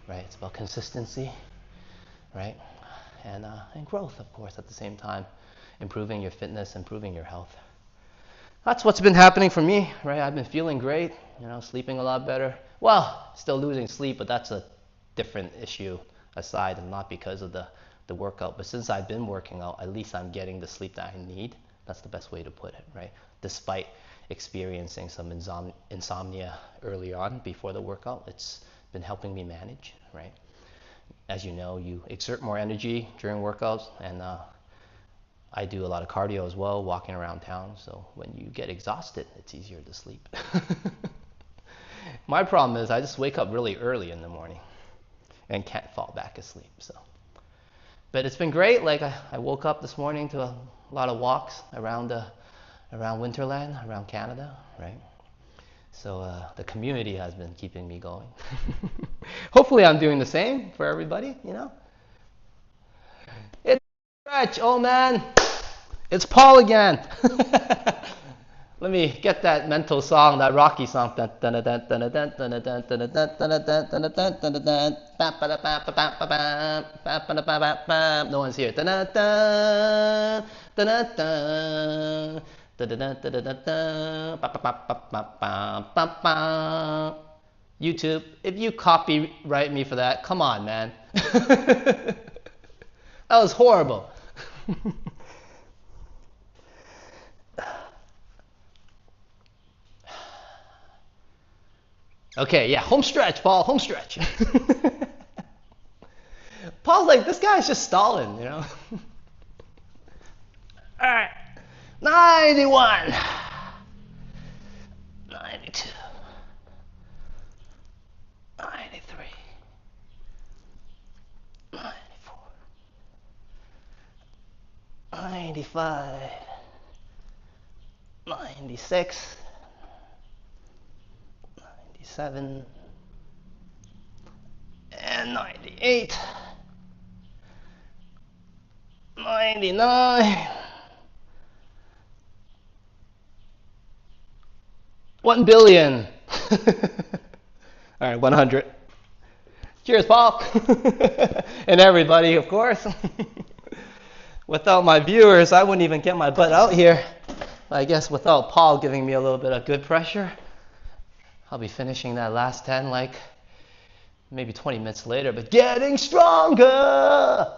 right? It's about consistency, right? And growth, of course, at the same time, improving your fitness, improving your health. That's what's been happening for me, right? I've been feeling great, sleeping a lot better. Well, still losing sleep, but that's a different issue aside, and not because of the workout. But since I've been working out, at least I'm getting the sleep that I need. That's the best way to put it, right? Despite experiencing some insomnia early on before the workout, it's been helping me manage, right? As you know, you exert more energy during workouts, and I do a lot of cardio as well, walking around town. So when you get exhausted, it's easier to sleep. My problem is I just wake up really early in the morning and can't fall back asleep. But it's been great. Like I woke up this morning to a lot of walks around Winterland, around Canada, right? So the community has been keeping me going. Hopefully I'm doing the same for everybody, It's stretch, oh man. It's Paul again. Let me get that mental song, that Rocky song. No one's here. YouTube, if you copyright me for that, come on, man. That was horrible. Okay, yeah, home stretch, Paul, home stretch. Paul's like, this guy's just stalling, All right, 91, 92, 93, 94, 95, 96, 97 and 98, 99, 1 billion. All right, 100. Cheers, Paul. And everybody, of course. Without my viewers, I wouldn't even get my butt out here. I guess without Paul giving me a little bit of good pressure, I'll be finishing that last 10 like maybe 20 minutes later, but getting stronger.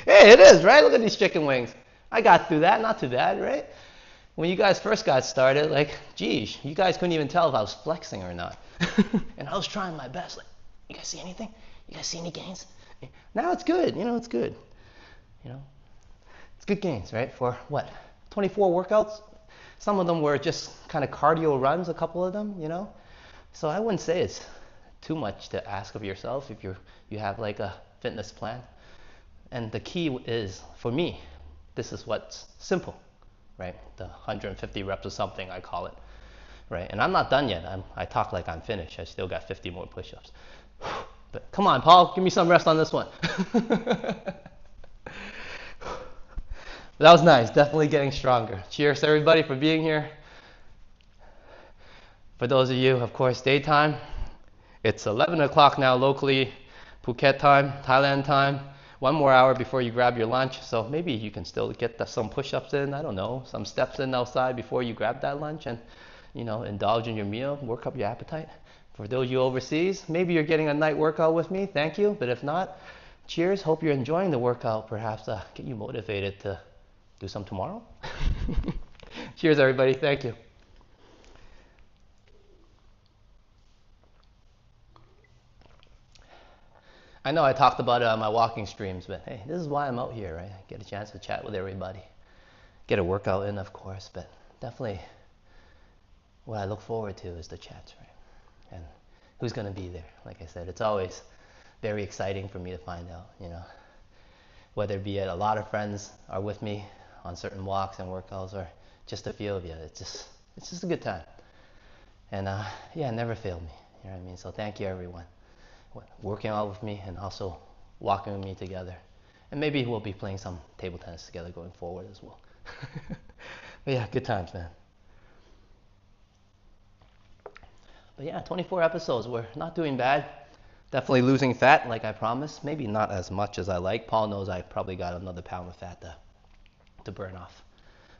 Hey, it is, right? Look at these chicken wings. I got through that, not too bad, right? When you guys first got started, like, geez, you guys couldn't even tell if I was flexing or not. And I was trying my best. Like, you guys see anything? You guys see any gains? Now it's good, it's good. It's good gains, right? For what? 24 workouts? Some of them were just kind of cardio runs, a couple of them, So I wouldn't say it's too much to ask of yourself if you have like a fitness plan. And the key is, for me, this is what's simple, right? The 150 reps or something, I call it, right? And I'm not done yet. I talk like I'm finished. I still got 50 more push-ups. But come on, Paul, give me some rest on this one. That was nice, definitely getting stronger. Cheers everybody for being here. For those of you, of course, daytime, it's 11 o'clock now locally, Phuket time, Thailand time. One more hour before you grab your lunch, so maybe you can still get some push-ups in, I don't know, some steps in outside before you grab that lunch and, indulge in your meal, work up your appetite. For those of you overseas, maybe you're getting a night workout with me, thank you, but if not, cheers, hope you're enjoying the workout, perhaps get you motivated to do some tomorrow. Cheers everybody, thank you. I know I talked about it on my walking streams, but hey, this is why I'm out here, right? I get a chance to chat with everybody. Get a workout in, of course, but definitely what I look forward to is the chats, right? And who's going to be there? Like I said, it's always very exciting for me to find out, whether it be a lot of friends are with me on certain walks and workouts or just a few of you. It's just a good time. And yeah, it never failed me. You know what I mean? So thank you everyone working out with me and also walking with me together. And maybe we'll be playing some table tennis together going forward as well. But yeah, good times, man. But yeah, 24 episodes. We're not doing bad. Definitely losing fat like I promised. Maybe not as much as I like. Paul knows I probably got another pound of fat to burn off.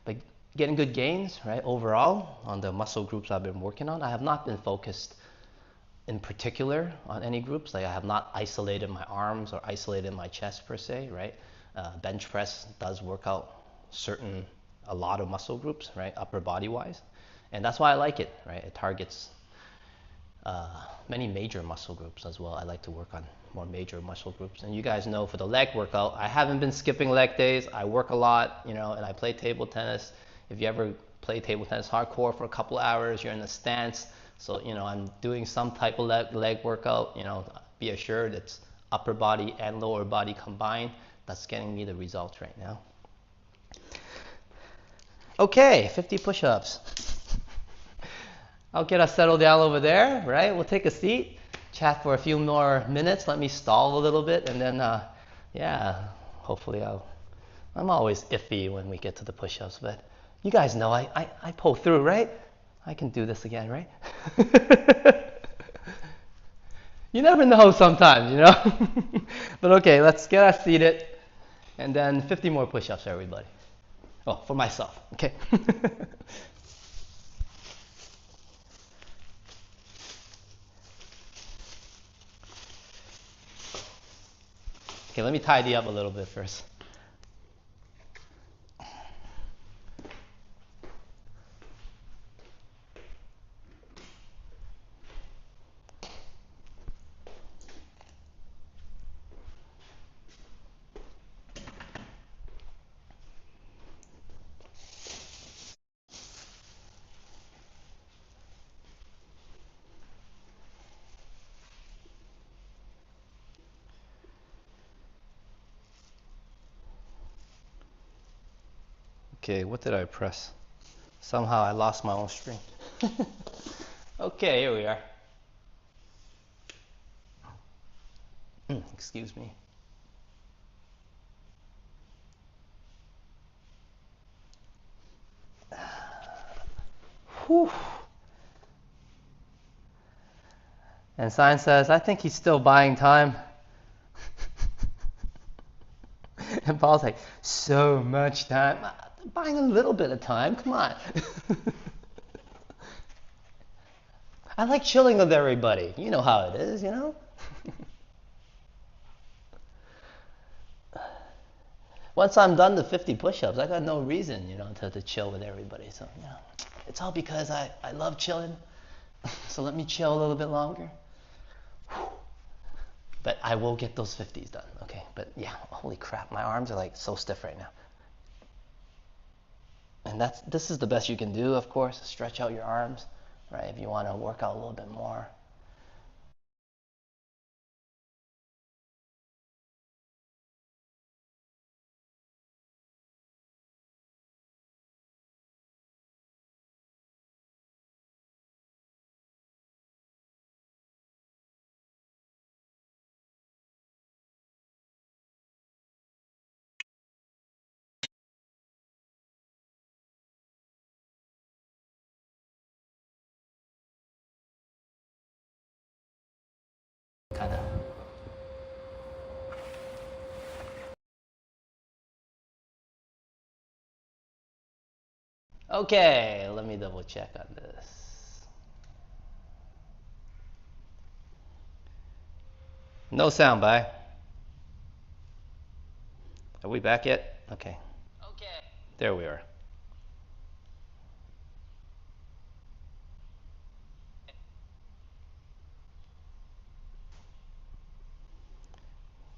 But getting good gains, right, overall on the muscle groups I've been working on. I have not been focused in particular on any groups. Like I have not isolated my arms or isolated my chest per se, right? Bench press does work out a lot of muscle groups, right, upper body wise. And that's why I like it, right? It targets many major muscle groups as well. I like to work on more major muscle groups. And you guys know for the leg workout, I haven't been skipping leg days. I work a lot, and I play table tennis. If you ever play table tennis hardcore for a couple hours, you're in a stance. So, I'm doing some type of leg workout, be assured it's upper body and lower body combined. That's getting me the results right now. Okay, 50 push-ups. I'll get us settled down over there, right? We'll take a seat, chat for a few more minutes. Let me stall a little bit, and then, yeah, hopefully I'm always iffy when we get to the push-ups, but you guys know I pull through, right? I can do this again, right? You never know sometimes, But okay, let's get us seated, and then 50 more push-ups, everybody. Oh, for myself, okay? Okay, let me tidy up a little bit first. Okay, what did I press? Somehow I lost my own string. Okay, here we are. Excuse me. Whew. And Sign says, I think he's still buying time. And Paul's like, so much time. I'm buying a little bit of time, come on. I like chilling with everybody. You know how it is, Once I'm done the 50 push-ups, I got no reason, to chill with everybody. So, it's all because I love chilling. So let me chill a little bit longer. But I will get those 50s done, okay? But yeah, holy crap, my arms are like so stiff right now. And this is the best you can do, of course. Stretch out your arms, right? If you want to work out a little bit more. kind of. Okay, let me double check on this. No sound, bye. Are we back yet? Okay. Okay. There we are.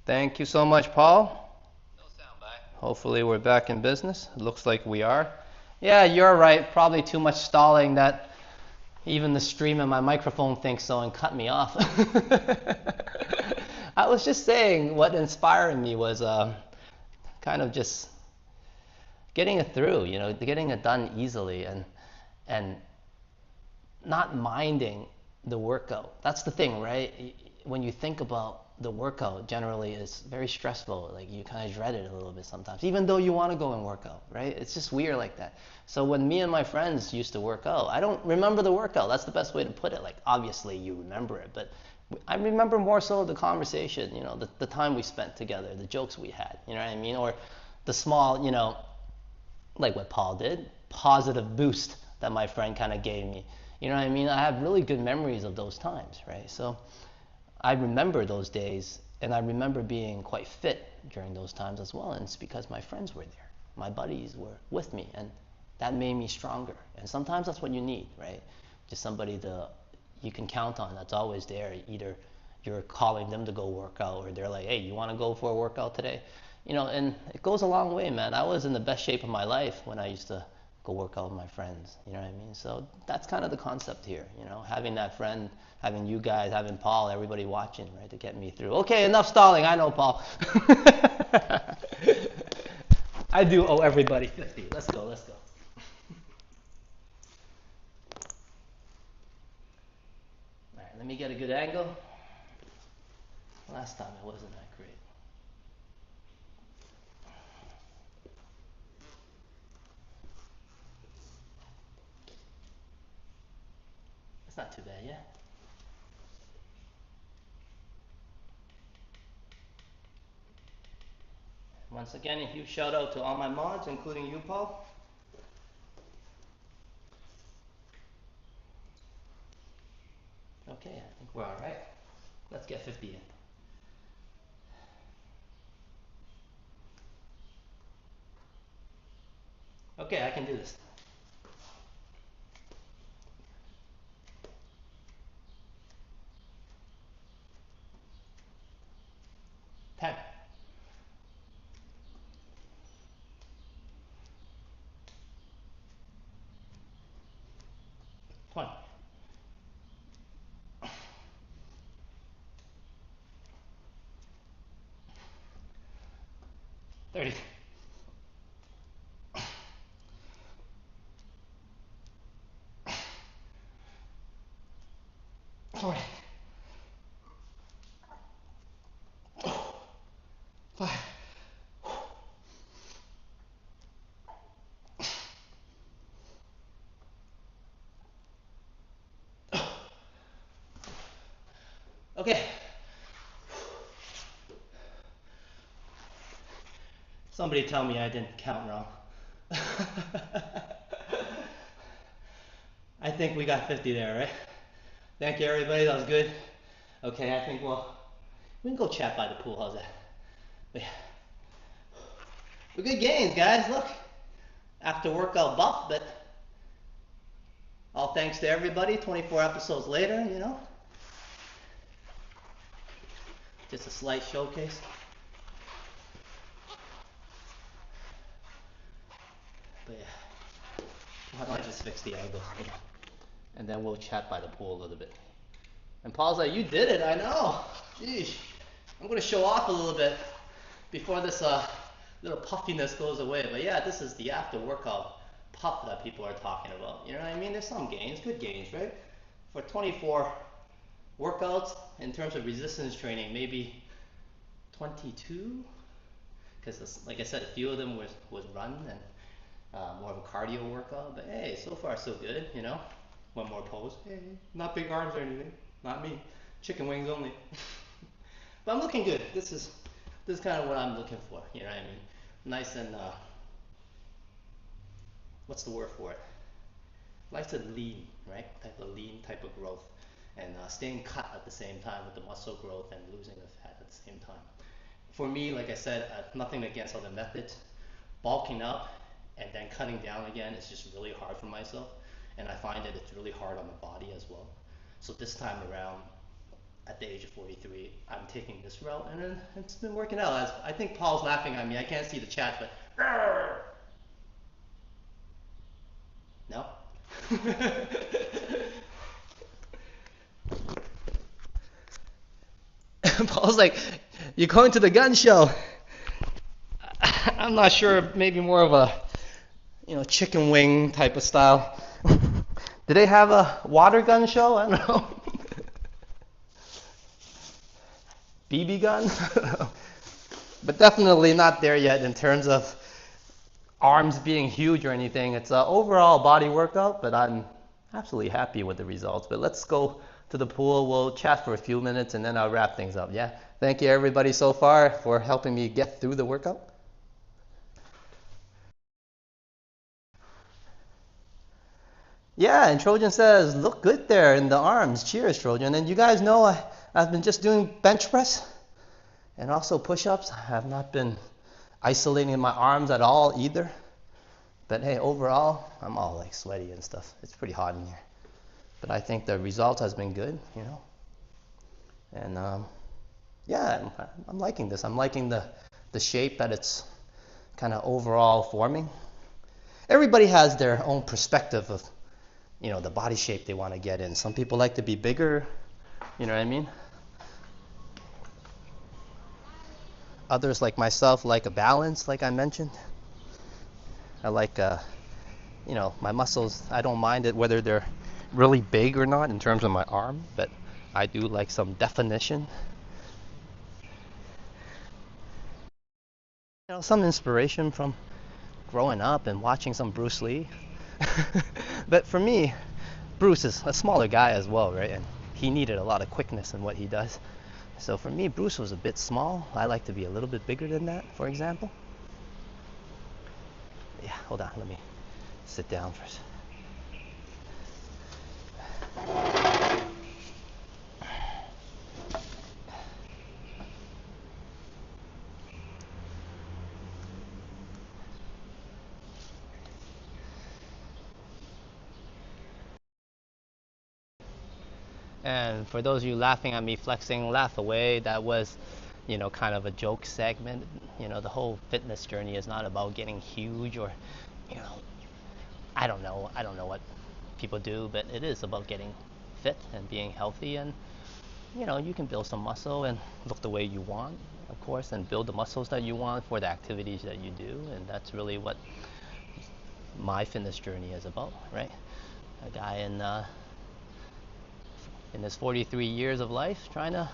Thank you so much, Paul. No sound, bye. Hopefully we're back in business. It looks like we are. Yeah, you're right. Probably too much stalling that even the stream and my microphone thinks so and cut me off. I was just saying what inspired me was kind of just getting it through, getting it done easily and not minding the workout. That's the thing, right? When you think about the workout, generally it's very stressful. Like you kind of dread it a little bit sometimes, even though you want to go and work out, right? It's just weird like that. So when me and my friends used to work out, I don't remember the workout. That's the best way to put it. Like obviously you remember it, but I remember more so the conversation, the time we spent together, the jokes we had, you know what I mean? Or the small, like what Paul did, positive boost that my friend kind of gave me. You know what I mean? I have really good memories of those times, right? So I remember those days, and I remember being quite fit during those times as well, and it's because my friends were there. My buddies were with me, and that made me stronger. And sometimes that's what you need, right? Just somebody you can count on that's always there. Either you're calling them to go work out, or they're like, hey, you want to go for a workout today? And it goes a long way, man. I was in the best shape of my life when I used to go work out with my friends. You know what I mean? So that's kind of the concept here, having that friend, having you guys, having Paul, everybody watching, right, to get me through. Okay, enough stalling. I know, Paul. I do owe everybody 50. Let's go, let's go. All right, let me get a good angle. Last time it wasn't that great. It's not too bad, yeah? Once again, a huge shout out to all my mods, including you, Paul. Okay, I think we're all right. Let's get 50 in. Okay, I can do this. 10. 20. 30. 40. 5. Okay. Somebody tell me I didn't count wrong. I think we got 50 there, right? Thank you, everybody. That was good. Okay, I think we can go chat by the pool. How's that? But yeah. We're good gains, guys. Look, after workout buff, but all thanks to everybody. 24 episodes later, just a slight showcase. But yeah, why don't I just fix the angle, and then we'll chat by the pool a little bit. And Paul's like, you did it, I know. Jeez. I'm gonna show off a little bit before this little puffiness goes away. But yeah, this is the after workout puff that people are talking about. You know what I mean? There's some gains, good gains, right? For 24 workouts, in terms of resistance training, maybe 22, because like I said, a few of them was run and more of a cardio workout. But hey, so far so good, One more pose. Hey, not big arms or anything. Not me. Chicken wings only. But I'm looking good. This is kind of what I'm looking for. You know what I mean? Nice and what's the word for it? Likes a lean, right? Type of lean type of growth, and staying cut at the same time with the muscle growth and losing the fat at the same time. For me, like I said, nothing against other methods. Bulking up and then cutting down again is just really hard for myself, and I find that it's really hard on the body as well. So this time around, at the age of 43, I'm taking this route, and it's been working out. I think Paul's laughing at me. I can't see the chat, but no. Paul's like, "You're going to the gun show." I'm not sure. Maybe more of a, chicken wing type of style. Do they have a water gun show? I don't know. BB gun? But definitely not there yet in terms of arms being huge or anything. It's an overall body workout, but I'm absolutely happy with the results. But let's go to the pool. We'll chat for a few minutes and then I'll wrap things up. Yeah. Thank you everybody so far for helping me get through the workout. Yeah, and Trojan says, look good there in the arms. Cheers, Trojan. And you guys know I've been just doing bench press and also push-ups. I have not been isolating my arms at all either. But hey, overall, I'm all like sweaty and stuff. It's pretty hot in here. But I think the result has been good, And yeah, I'm liking this. I'm liking the shape that it's kind of overall forming. Everybody has their own perspective of, the body shape they want to get in. Some people like to be bigger, you know what I mean? Others, like myself, like a balance, like I mentioned. I like, my muscles, I don't mind it whether they're really big or not in terms of my arm, but I do like some definition. Some inspiration from growing up and watching some Bruce Lee. But for me, Bruce is a smaller guy as well, right? And he needed a lot of quickness in what he does. So for me, Bruce was a bit small. I like to be a little bit bigger than that, for example. Yeah, hold on, let me sit down first. And for those of you laughing at me flexing, laugh away. That was, kind of a joke segment. The whole fitness journey is not about getting huge or, I don't know what people do, but it is about getting fit and being healthy. And, you can build some muscle and look the way you want, of course, and build the muscles that you want for the activities that you do. And that's really what my fitness journey is about, right? A guy in his 43 years of life, trying to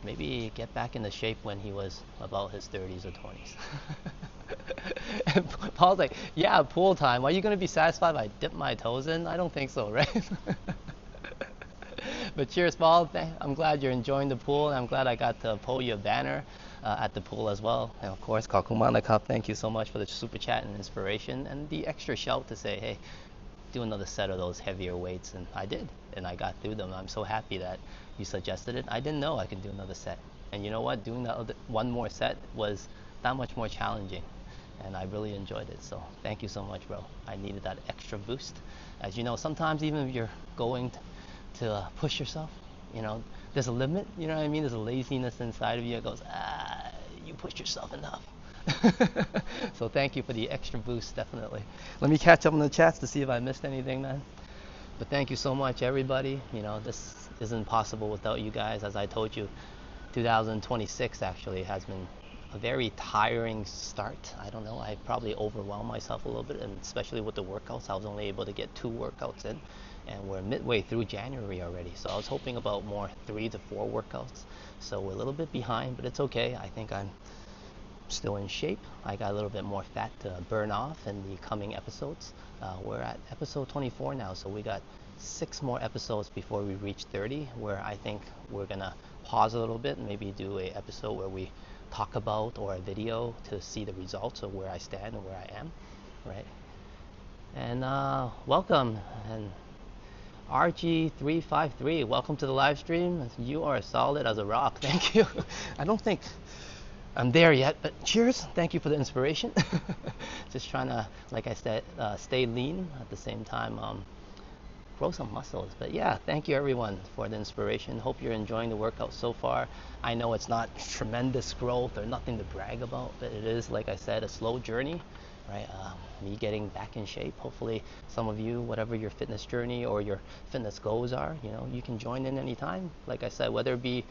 maybe get back into shape when he was about his 30s or 20s. And Paul's like, yeah, pool time. Are you going to be satisfied if I dip my toes in? I don't think so, right? But cheers, Paul. I'm glad you're enjoying the pool. I'm glad I got to pull your banner at the pool as well. And of course, Kakumana Cup, thank you so much for the super chat and inspiration and the extra shout to say, hey, do another set of those heavier weights, and I did, and I got through them. I'm so happy that you suggested it. I didn't know I could do another set, and you know what, doing that one more set was that much more challenging, and I really enjoyed it. So thank you so much, bro. I needed that extra boost. As you know, sometimes even if you're going to push yourself, there's a limit, you know what I mean? There's a laziness inside of you that goes, you pushed yourself enough. So thank you for the extra boost, definitely. Let me catch up on the chats to see if I missed anything, man. But thank you so much, everybody. This isn't possible without you guys. As I told you, 2026 actually has been a very tiring start. I don't know, I probably overwhelmed myself a little bit, and especially with the workouts. I was only able to get 2 workouts in, and we're midway through January already. So I was hoping about more 3 to 4 workouts. So we're a little bit behind, but it's okay. I think I'm still in shape. I got a little bit more fat to burn off in the coming episodes. We're at episode 24 now, so we got 6 more episodes before we reach 30, where I think we're gonna pause a little bit and maybe do a episode where we talk about, or a video to see the results of where I stand and where I am, right? And welcome, and RG353, welcome to the live stream. You are solid as a rock. Thank you. I don't think I'm there yet, but cheers. Thank you for the inspiration. Just trying to, like I said, stay lean at the same time, grow some muscles. But yeah, thank you everyone for the inspiration. Hope you're enjoying the workout so far. I know it's not tremendous growth or nothing to brag about, but it is, like I said, a slow journey, right? Me getting back in shape. Hopefully some of you, whatever your fitness journey or your fitness goals are, you can join in anytime. Like I said, whether it be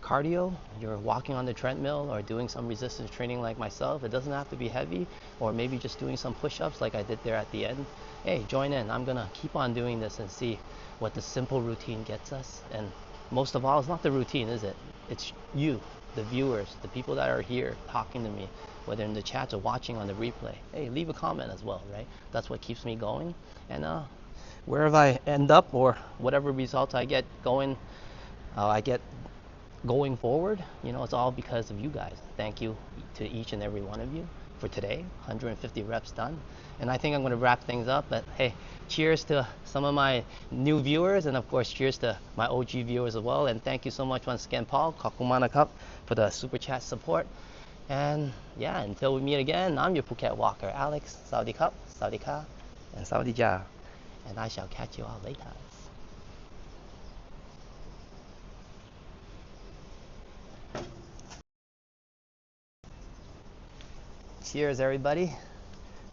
cardio, you're walking on the treadmill, or doing some resistance training like myself. It doesn't have to be heavy, or maybe just doing some push-ups like I did there at the end. Hey, join in. I'm gonna keep on doing this and see what the simple routine gets us. And most of all, it's not the routine, is it? It's you, the viewers, the people that are here talking to me, whether in the chats or watching on the replay. Hey, leave a comment as well, right? That's what keeps me going. And wherever I end up, or whatever results I get going forward, it's all because of you guys. Thank you to each and every one of you for today. 150 reps done. And I think I'm going to wrap things up. But hey, cheers to some of my new viewers, and of course cheers to my OG viewers as well. And thank you so much once again, Paul Kakumana Cup, for the super chat support. And yeah, until we meet again, I'm your Phuket Walker, Alex. Saudi Cup, Saudi Ka, and Saudi Ja. And I shall catch you all later. Cheers, everybody,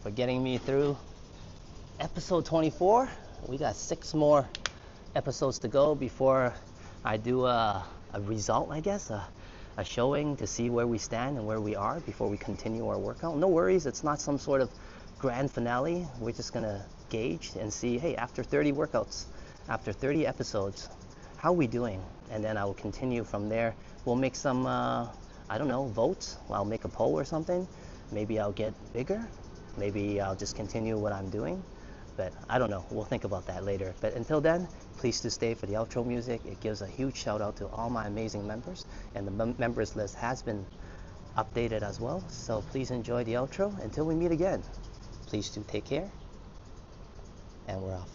for getting me through episode 24. We got 6 more episodes to go before I do a result, I guess, a showing to see where we stand and where we are before we continue our workout. No worries, it's not some sort of grand finale. We're just gonna gauge and see, hey, after 30 workouts, after 30 episodes, how are we doing? And then I will continue from there. We'll make some, I don't know, votes. I'll make a poll or something. Maybe I'll get bigger. Maybe I'll just continue what I'm doing. But I don't know. We'll think about that later. But until then, please do stay for the outro music. It gives a huge shout out to all my amazing members. And the members list has been updated as well. So please enjoy the outro. Until we meet again, please do take care. And we're off.